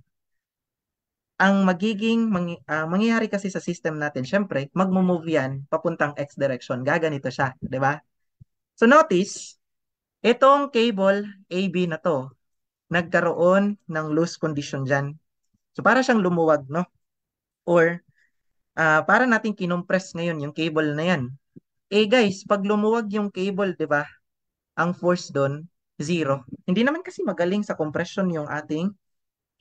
ang mangyayari kasi sa system natin, syempre, magmo-move yan papuntang X direction. Gaganito siya, di ba? So, notice, itong cable AB na to, nagkaroon ng loose condition dyan. So, para siyang lumuwag, no? Or, para natin kinompress ngayon yung cable na yan. Eh guys, pag lumuwag yung cable, 'di ba? Ang force doon, zero. Hindi naman kasi magaling sa compression yung ating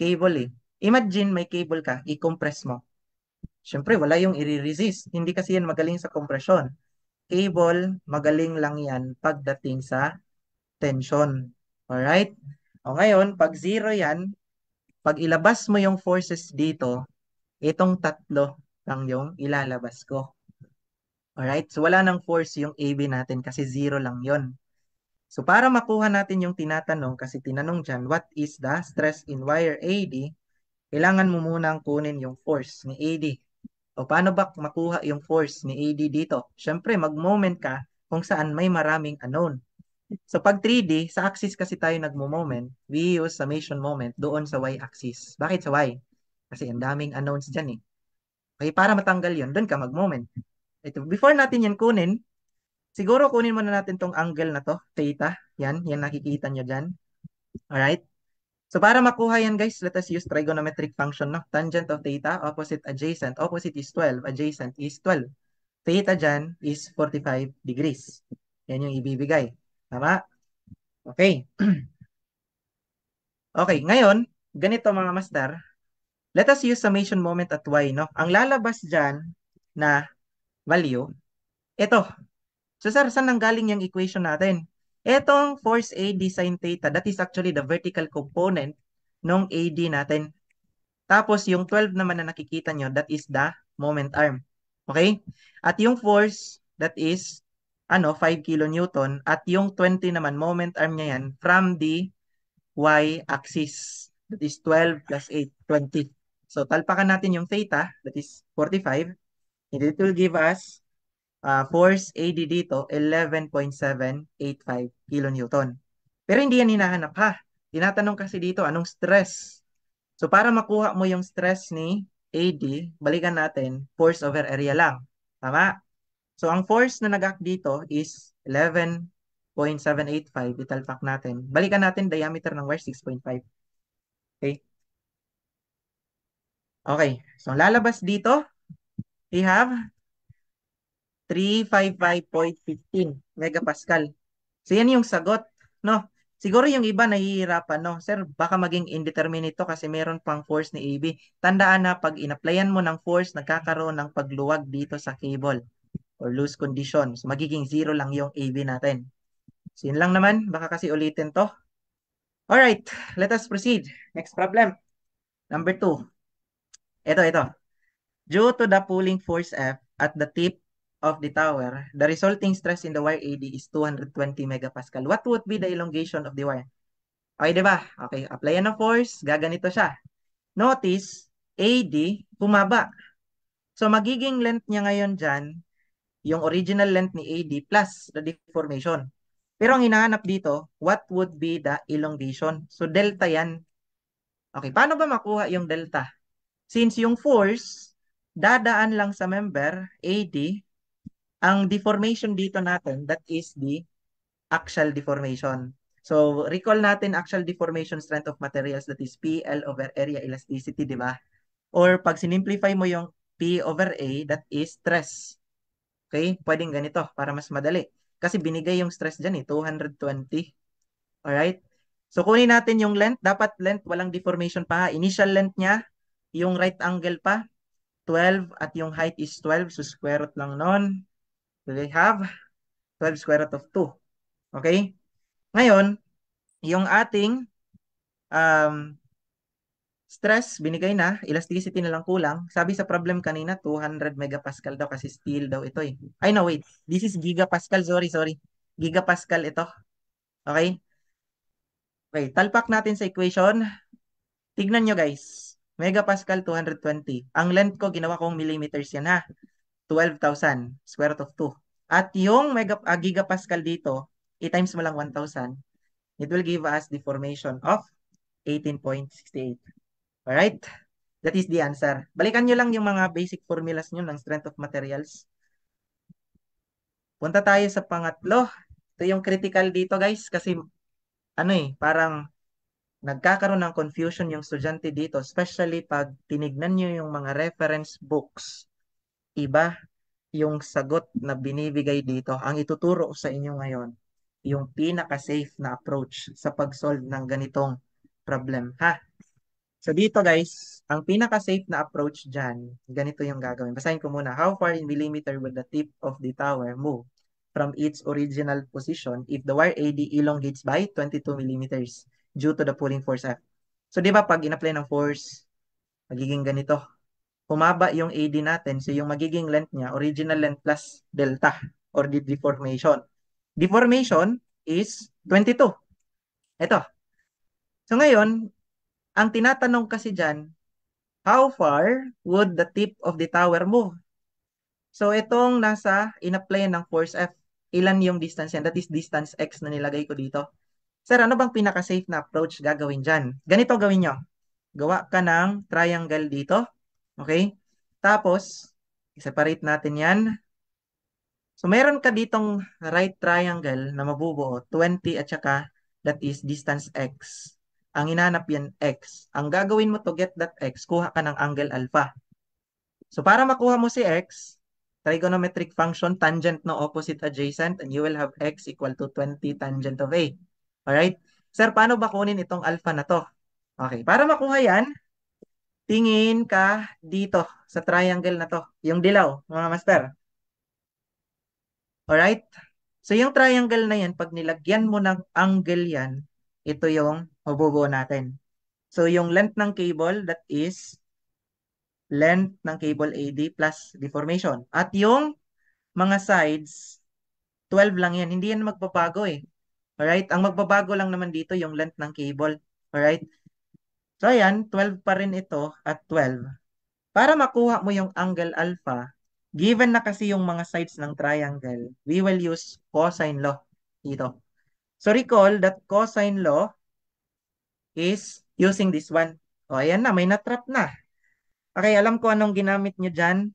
cable eh. Imagine may cable ka, i-compress mo. Siyempre, wala yung i-resist. Hindi kasi yan magaling sa compression. Cable, magaling lang yan pagdating sa tension. Alright? O ngayon, pag zero yan, pag ilabas mo yung forces dito, itong tatlo lang yung ilalabas ko. Alright? So, wala nang force yung AB natin kasi zero lang yon. So, para makuha natin yung tinatanong, kasi tinanong dyan, what is the stress in wire AD? Kailangan mo munang kunin yung force ni AD. O paano ba makuha yung force ni AD dito? Siyempre, mag-moment ka kung saan may maraming unknown. So, pag 3D, sa axis kasi tayo nagmo-moment, we use summation moment doon sa y-axis. Bakit sa y? Kasi ang daming unknowns dyan eh. Okay, para matanggal yon, doon ka mag-moment. Ito, before natin yan kunin, siguro kunin muna natin tong angle na to, theta. Yan nakikita nyo dyan. Alright? So para makuha yan guys, let us use trigonometric function, no? Tangent of theta, opposite adjacent. Opposite is 12, adjacent is 12. Theta dyan is 45 degrees. Yan yung ibibigay. Tama? Okay. Okay, ngayon, ganito mga master, let us use summation moment at y, no? Ang lalabas dyan na value, ito. So sir, saan nanggaling yung equation natin? Etong force AD sin theta, that is actually the vertical component ng AD natin. Tapos yung 12 naman na nakikita nyo, that is the moment arm. Okay? At yung force, that is 5 kilonewton. At yung 20 naman, moment arm niya yan from the y-axis. That is 12 plus 8, 20. So talpakan natin yung theta, that is 45. And it will give us force AD dito, 11.785 kilonewton. Pero hindi yan hinahanap ha. Tinatanong kasi dito, anong stress? So para makuha mo yung stress ni AD, balikan natin, force over area lang. Tama? So ang force na nag-act dito is 11.785. Italpak natin. Balikan natin diameter ng wire, 6.5. Okay? Okay. So lalabas dito, we have 355.15 megapascal. So yan yung sagot, no? Siguro yung iba nahihirapan, no? Sir, baka maging indeterminate to kasi meron pang force ni AB. Tandaan na pag in-applyan mo ng force, nagkakaroon ng pagluwag dito sa cable or loose condition. So magiging zero lang yung AB natin. So yun lang naman, baka kasi ulitin to. Alright, let us proceed. Next problem. Number 2. Ito. Due to the pulling force F at the tip of the tower, the resulting stress in the wire AD is 220 megapascal. What would be the elongation of the wire? Okay, di ba? Okay, applyan ng force, gaganito siya. Notice, AD, humaba. So, magiging length niya ngayon dyan, yung original length ni AD plus the deformation. Pero ang hinahanap dito, what would be the elongation? So, delta yan. Okay, paano ba makuha yung delta? Since yung force, dadaan lang sa member, AD, ang deformation dito natin, that is the axial deformation. So, recall natin axial deformation strength of materials, that is PL over area elasticity, di ba? Or pag sinimplify mo yung P over A, that is stress. Okay? Pwedeng ganito para mas madali. Kasi binigay yung stress dyan 220. Alright? So, kunin natin yung length. Dapat length, walang deformation pa. Initial length niya, yung right angle pa, 12 at yung height is 12. So, square root lang nun. So, we have 12 square root of 2. Okay? Ngayon, yung ating um, stress, binigay na. Elasticity na lang kulang. Sabi sa problem kanina, 200 megapascal daw kasi steel daw ito eh. Ay no, wait. This is gigapascal. Sorry. Gigapascal ito. Okay? Okay, talpak natin sa equation. Tignan nyo guys. Megapascal 220. Ang length ko, ginawa kong millimeters yan ha. 12,000 square root of 2. At yung gigapascal dito, i-times mo lang 1,000. It will give us the formation of 18.68. Alright? That is the answer. Balikan nyo lang yung mga basic formulas nyo ng strength of materials. Punta tayo sa pangatlo. Ito yung critical dito guys kasi parang nagkakaroon ng confusion yung estudyante dito, especially pag tinignan nyo yung mga reference books. Iba yung sagot na binibigay dito. Ang ituturo ko sa inyo ngayon, yung pinaka-safe na approach sa pag-solve ng ganitong problem. Ha? So dito guys, ang pinaka-safe na approach dyan, ganito yung gagawin. Basahin ko muna. How far in millimeter will the tip of the tower move from its original position if the wire AD elongates by 22 millimeters due to the pulling force F? So di ba pag in-apply ng force, magiging ganito. Humaba yung AD natin. So yung magiging length niya, original length plus delta or the deformation. Deformation is 22. Ito. So ngayon, ang tinatanong kasi dyan, how far would the tip of the tower move? So itong nasa in-apply ng force F, ilan yung distance yan? That is distance X na nilagay ko dito. Sir, ano bang pinaka-safe na approach gagawin dyan? Ganito gawin nyo. Gawa ka ng triangle dito. Okay? Tapos, separate natin yan. So meron ka ditong right triangle na mabubuo, 20 at saka that is distance X. Ang hinanap yan X. Ang gagawin mo to get that X, kuha ka ng angle alpha. So para makuha mo si X, trigonometric function tangent no opposite adjacent and you will have X equal to 20 tangent of A. Alright? Sir, paano ba kunin itong alpha na to? Okay, para makuha yan, tingin ka dito sa triangle na to, yung dilaw, mga master. Alright? So yung triangle na yan, pag nilagyan mo ng angle yan, ito yung mabubuo natin. So yung length ng cable, that is length ng cable AD plus deformation. At yung mga sides, 12 lang yan. Hindi yan magbabago eh. Alright? Ang magbabago lang naman dito yung length ng cable. Alright? So ayan, 12 pa rin ito at 12. Para makuha mo yung angle alpha, given na kasi yung mga sides ng triangle, we will use cosine law dito. So recall that cosine law is using this one. O ayan na, may natrap na. Okay, alam ko anong ginamit nyo dyan.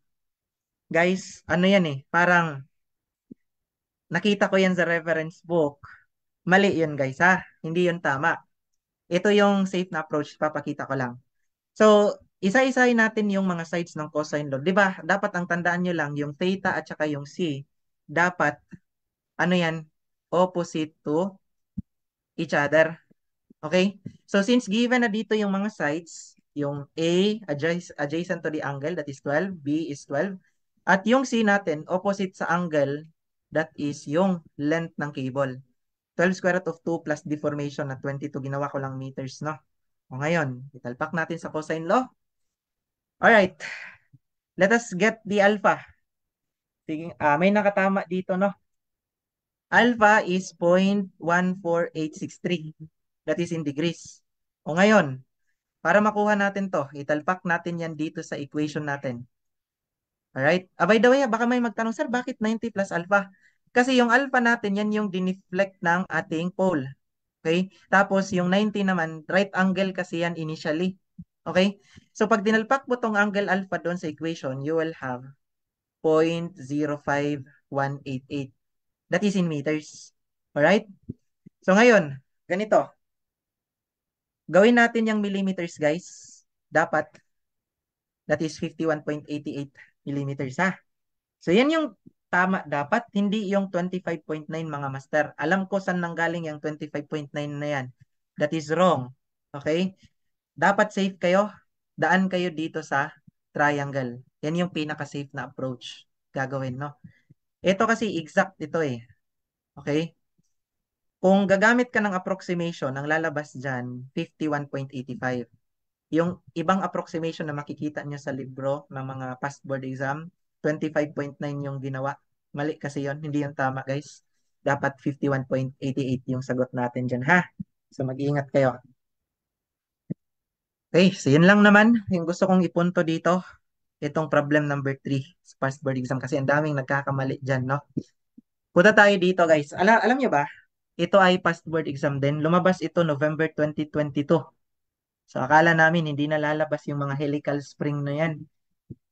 Guys, ano yan eh, parang nakita ko yan sa reference book. Mali yun guys ha, hindi yun tama. Ito yung safe na approach, papakita ko lang. So, isa-isahin natin yung mga sides ng cosine law. 'Di ba? Dapat ang tandaan nyo lang yung theta at saka yung c. Dapat ano yan? Opposite to each other. Okay? So since given na dito yung mga sides, yung A adjacent to the angle that is 12, B is 12, at yung C natin opposite sa angle that is yung length ng cable. 12 square root of 2 plus deformation na 22, ginawa ko lang meters, no? O ngayon, italpak natin sa cosine law. Alright, let us get the alpha. Sige, may nakatama dito, no? Alpha is 0.14863. That is in degrees. O ngayon, para makuha natin to, italpak natin yan dito sa equation natin. Alright? By the way, baka may magtanong, sir, bakit 90 plus alpha? Kasi yung alpha natin, yan yung dineflect ng ating pole. Okay? Tapos yung 90 naman, right angle kasi yan initially. Okay? So pag dinalpak mo tong angle alpha doon sa equation, you will have 0.05188. That is in meters. Alright? So ngayon, ganito. Gawin natin yung millimeters, guys. Dapat, that is 51.88 millimeters, ha? So yan yung tama dapat, hindi yung 25.9 mga master. Alam ko saan nanggaling yung 25.9 na yan. That is wrong. Okay? Dapat safe kayo. Daan kayo dito sa triangle. Yan yung pinaka-safe na approach gagawin, no? Ito kasi exact ito eh. Okay? Kung gagamit ka ng approximation, ang lalabas dyan, 51.85. Yung ibang approximation na makikita nyo sa libro ng mga past board exam, 25.9 yung ginawa. Mali kasi yon, hindi yung tama guys. Dapat 51.88 yung sagot natin dyan ha. So mag-iingat kayo. Okay, so yun lang naman yung gusto kong ipunto dito. Itong problem number 3 sa past board exam kasi ang daming nagkakamali dyan, no? Punta tayo dito guys. Alam nyo ba? Ito ay past board exam din. Lumabas ito November 2022. So akala namin hindi na lalabas yung mga helical spring na yan.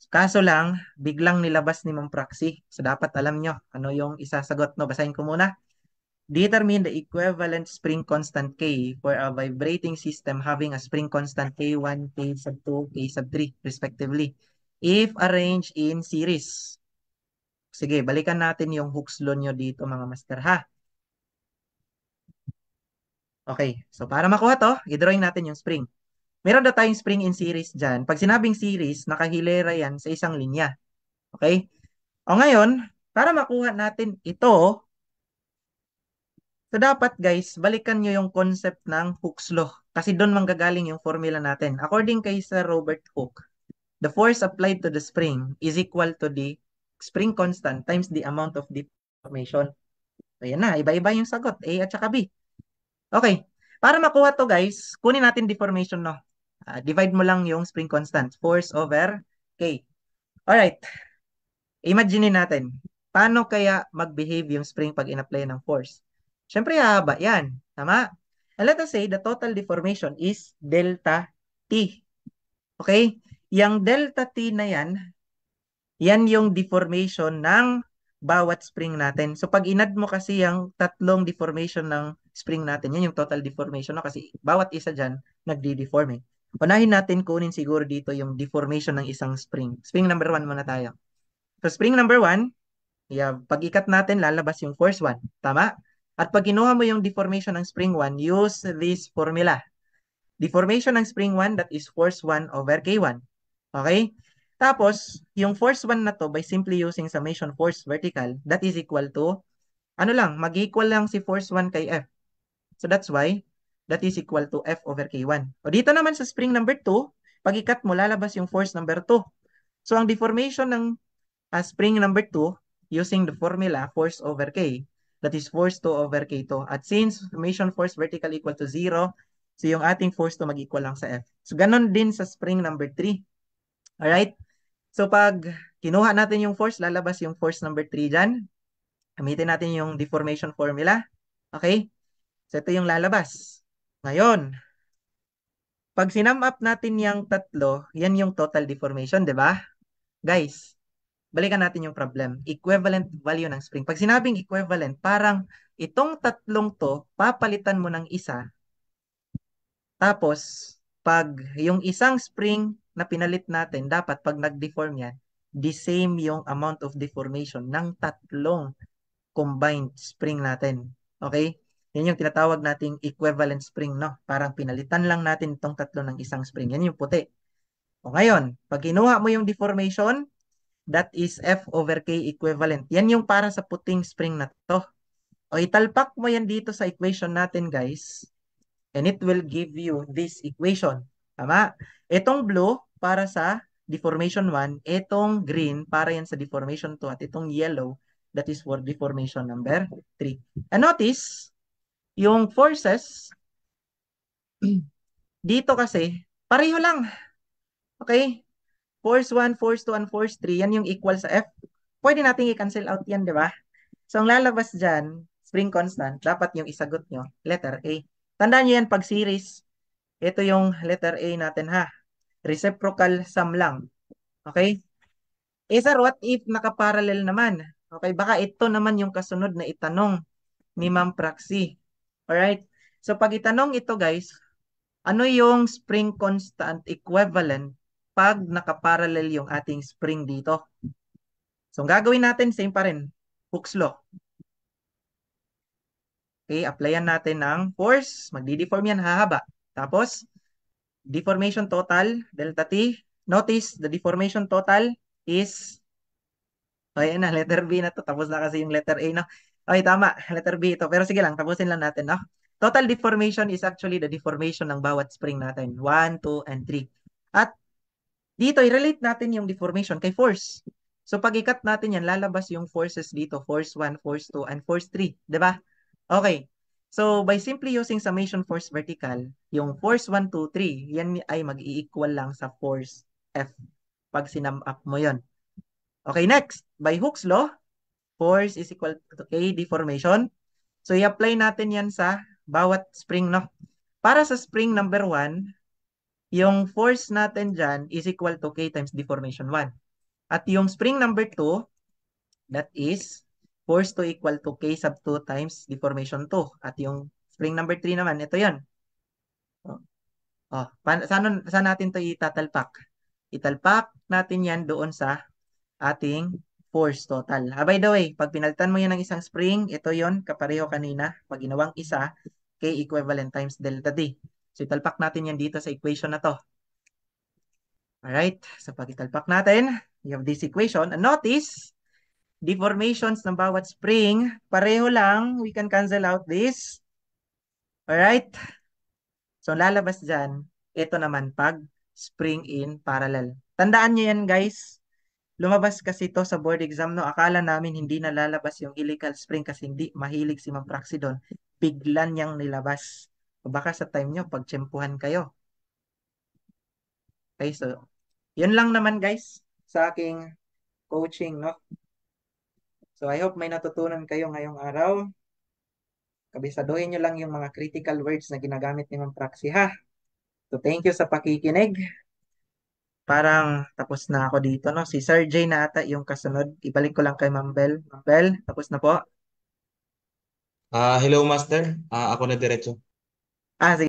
Kaso lang, biglang nilabas ni Ma'am Praxi. So dapat alam nyo ano yung isasagot. No? Basahin ko muna. Determine the equivalent spring constant K for a vibrating system having a spring constant K1, K sub 2, K sub 3 respectively. If arranged in series. Sige, balikan natin yung Hooke's law nyo dito mga master ha. Okay, so para makuha to, i-drawing natin yung spring. Meron na tayong spring in series dyan. Pag sinabing series, nakahilera yan sa isang linya. Okay? O ngayon, para makuha natin ito, so dapat guys, balikan nyo yung concept ng Hooke's law. Kasi doon manggagaling yung formula natin. According kay Sir Robert Hooke, the force applied to the spring is equal to the spring constant times the amount of deformation. Ayan na, iba-iba yung sagot, A at saka B. Okay, para makuha to guys, kunin natin deformation, no? Divide mo lang yung spring constant, force over K. Alright, imagine natin, paano kaya mag-behave yung spring pag in-apply ng force? Siyempre, haba yan. Tama? And let us say the total deformation is delta T. Okay? Yung delta T na yan yung deformation ng bawat spring natin. So, pag inad mo kasi yung tatlong deformation ng spring natin, yan yung total deformation, no? Kasi bawat isa dyan, nagdi-deform eh. Unahin natin kunin siguro dito yung deformation ng isang spring. Spring number 1 muna tayo. So, spring number 1, yeah, pag ikat natin, lalabas yung force 1. Tama? At pag kinuha mo yung deformation ng spring 1, use this formula. Deformation ng spring 1, that is force 1 over K1. Okay? Tapos, yung force 1 na to, by simply using summation force vertical, that is equal to, ano lang, mag-equal lang si force 1 kay F. So that's why, that is equal to F over K1. O dito naman sa spring number 2, pag ikat mo, lalabas yung force number 2. So ang deformation ng spring number 2, using the formula force over K, that is force 2 over K2. At since summation force vertical equal to 0, so yung ating force 2 mag-equal lang sa F. So ganon din sa spring number 3. Alright? So pag kinuha natin yung force, lalabas yung force number 3 dyan. Gamitin natin yung deformation formula. Okay? So ito yung lalabas. Ngayon, pag sinum up natin yung tatlo, yan yung total deformation, di ba? Guys, balikan natin yung problem. Equivalent value ng spring. Pag sinabing equivalent, parang itong tatlong to, papalitan mo ng isa. Tapos, pag yung isang spring na pinalit natin, dapat pag nag-deform yan, the same yung amount of deformation ng tatlong combined spring natin. Okay? Yan yung tinatawag nating equivalent spring, no? Parang pinalitan lang natin itong tatlo ng isang spring. Yan yung puti. O ngayon, pag kinuha mo yung deformation, that is F over K equivalent. Yan yung para sa puting spring na to. O italpak mo yan dito sa equation natin, guys. And it will give you this equation. Tama? Itong blue para sa deformation 1, itong green para yan sa deformation 2, at itong yellow, that is for deformation number 3. And notice, yung forces, dito kasi, pareho lang. Okay? Force 1, force 2, and force 3, yan yung equal sa F. Pwede nating i-cancel out yan, di ba? So, ang lalabas dyan, spring constant, dapat yung isagot nyo, letter A. Tandaan nyo yan pag series. Ito yung letter A natin ha. Reciprocal sum lang. Okay? Eh sir, what if nakaparallel naman? Okay, baka ito naman yung kasunod na itanong ni Ma'am Praxi. Alright? So, pag itanong ito guys, ano yung spring constant equivalent pag nakaparallel yung ating spring dito? So, ang gagawin natin, same pa rin. Hooke's law. Okay, applyan natin ng force. Magdi-deform yan, hahaba. Tapos, deformation total, delta T. Notice, the deformation total is, ayan na, letter B na to. Tapos na kasi yung letter A, no? Okay, tama. Letter B ito. Pero sige lang, tapusin lang natin, no? Total deformation is actually the deformation ng bawat spring natin. 1, 2, and 3. At dito, i-relate natin yung deformation kay force. So, pag ikat natin yan, lalabas yung forces dito. Force 1, force 2, and force 3. Diba? Okay. So, by simply using summation force vertical, yung force 1, 2, 3, yan ay mag-i-equal lang sa force F pag sinum up mo yon. Okay, next. By Hooke's law, force is equal to K deformation. So, i-apply natin yan sa bawat spring, no? Para sa spring number 1, yung force natin dyan is equal to K times deformation 1. At yung spring number 2, that is force 2 equal to K sub 2 times deformation 2. At yung spring number 3 naman, ito yon. Saan natin to itatalpak? Italpak natin yan doon sa ating force total. By the way, pag pinalitan mo yan ng isang spring, ito yon kapareho kanina. Pag ginawang isa, K equivalent times delta D. So italpak natin yan dito sa equation na to. Alright, so pag italpak natin, we have this equation. And notice, deformations ng bawat spring, pareho lang. We can cancel out this. Alright? So, lalabas dyan, ito naman pag spring in parallel. Tandaan nyo yan, guys. Lumabas kasi to sa board exam, no? Akala namin hindi na lalabas yung helical spring kasi hindi mahilig si Ma'am Praxi doon. Biglan niyang nilabas. O baka sa time nyo, pagtsempuhan kayo. Okay, so, yun lang naman, guys, sa aking coaching, no? So, I hope may natutunan kayo ngayong araw. Kabisaduhin nyo lang yung mga critical words na ginagamit ni Ma'am Praxi, ha? So, thank you sa pakikinig. Parang tapos na ako dito, no? Si Sir J na ata yung kasunod. Ibalik ko lang kay Ma'am Bell. Ma'am Bell, tapos na po. Hello, Master. Ako na diretso. Sige.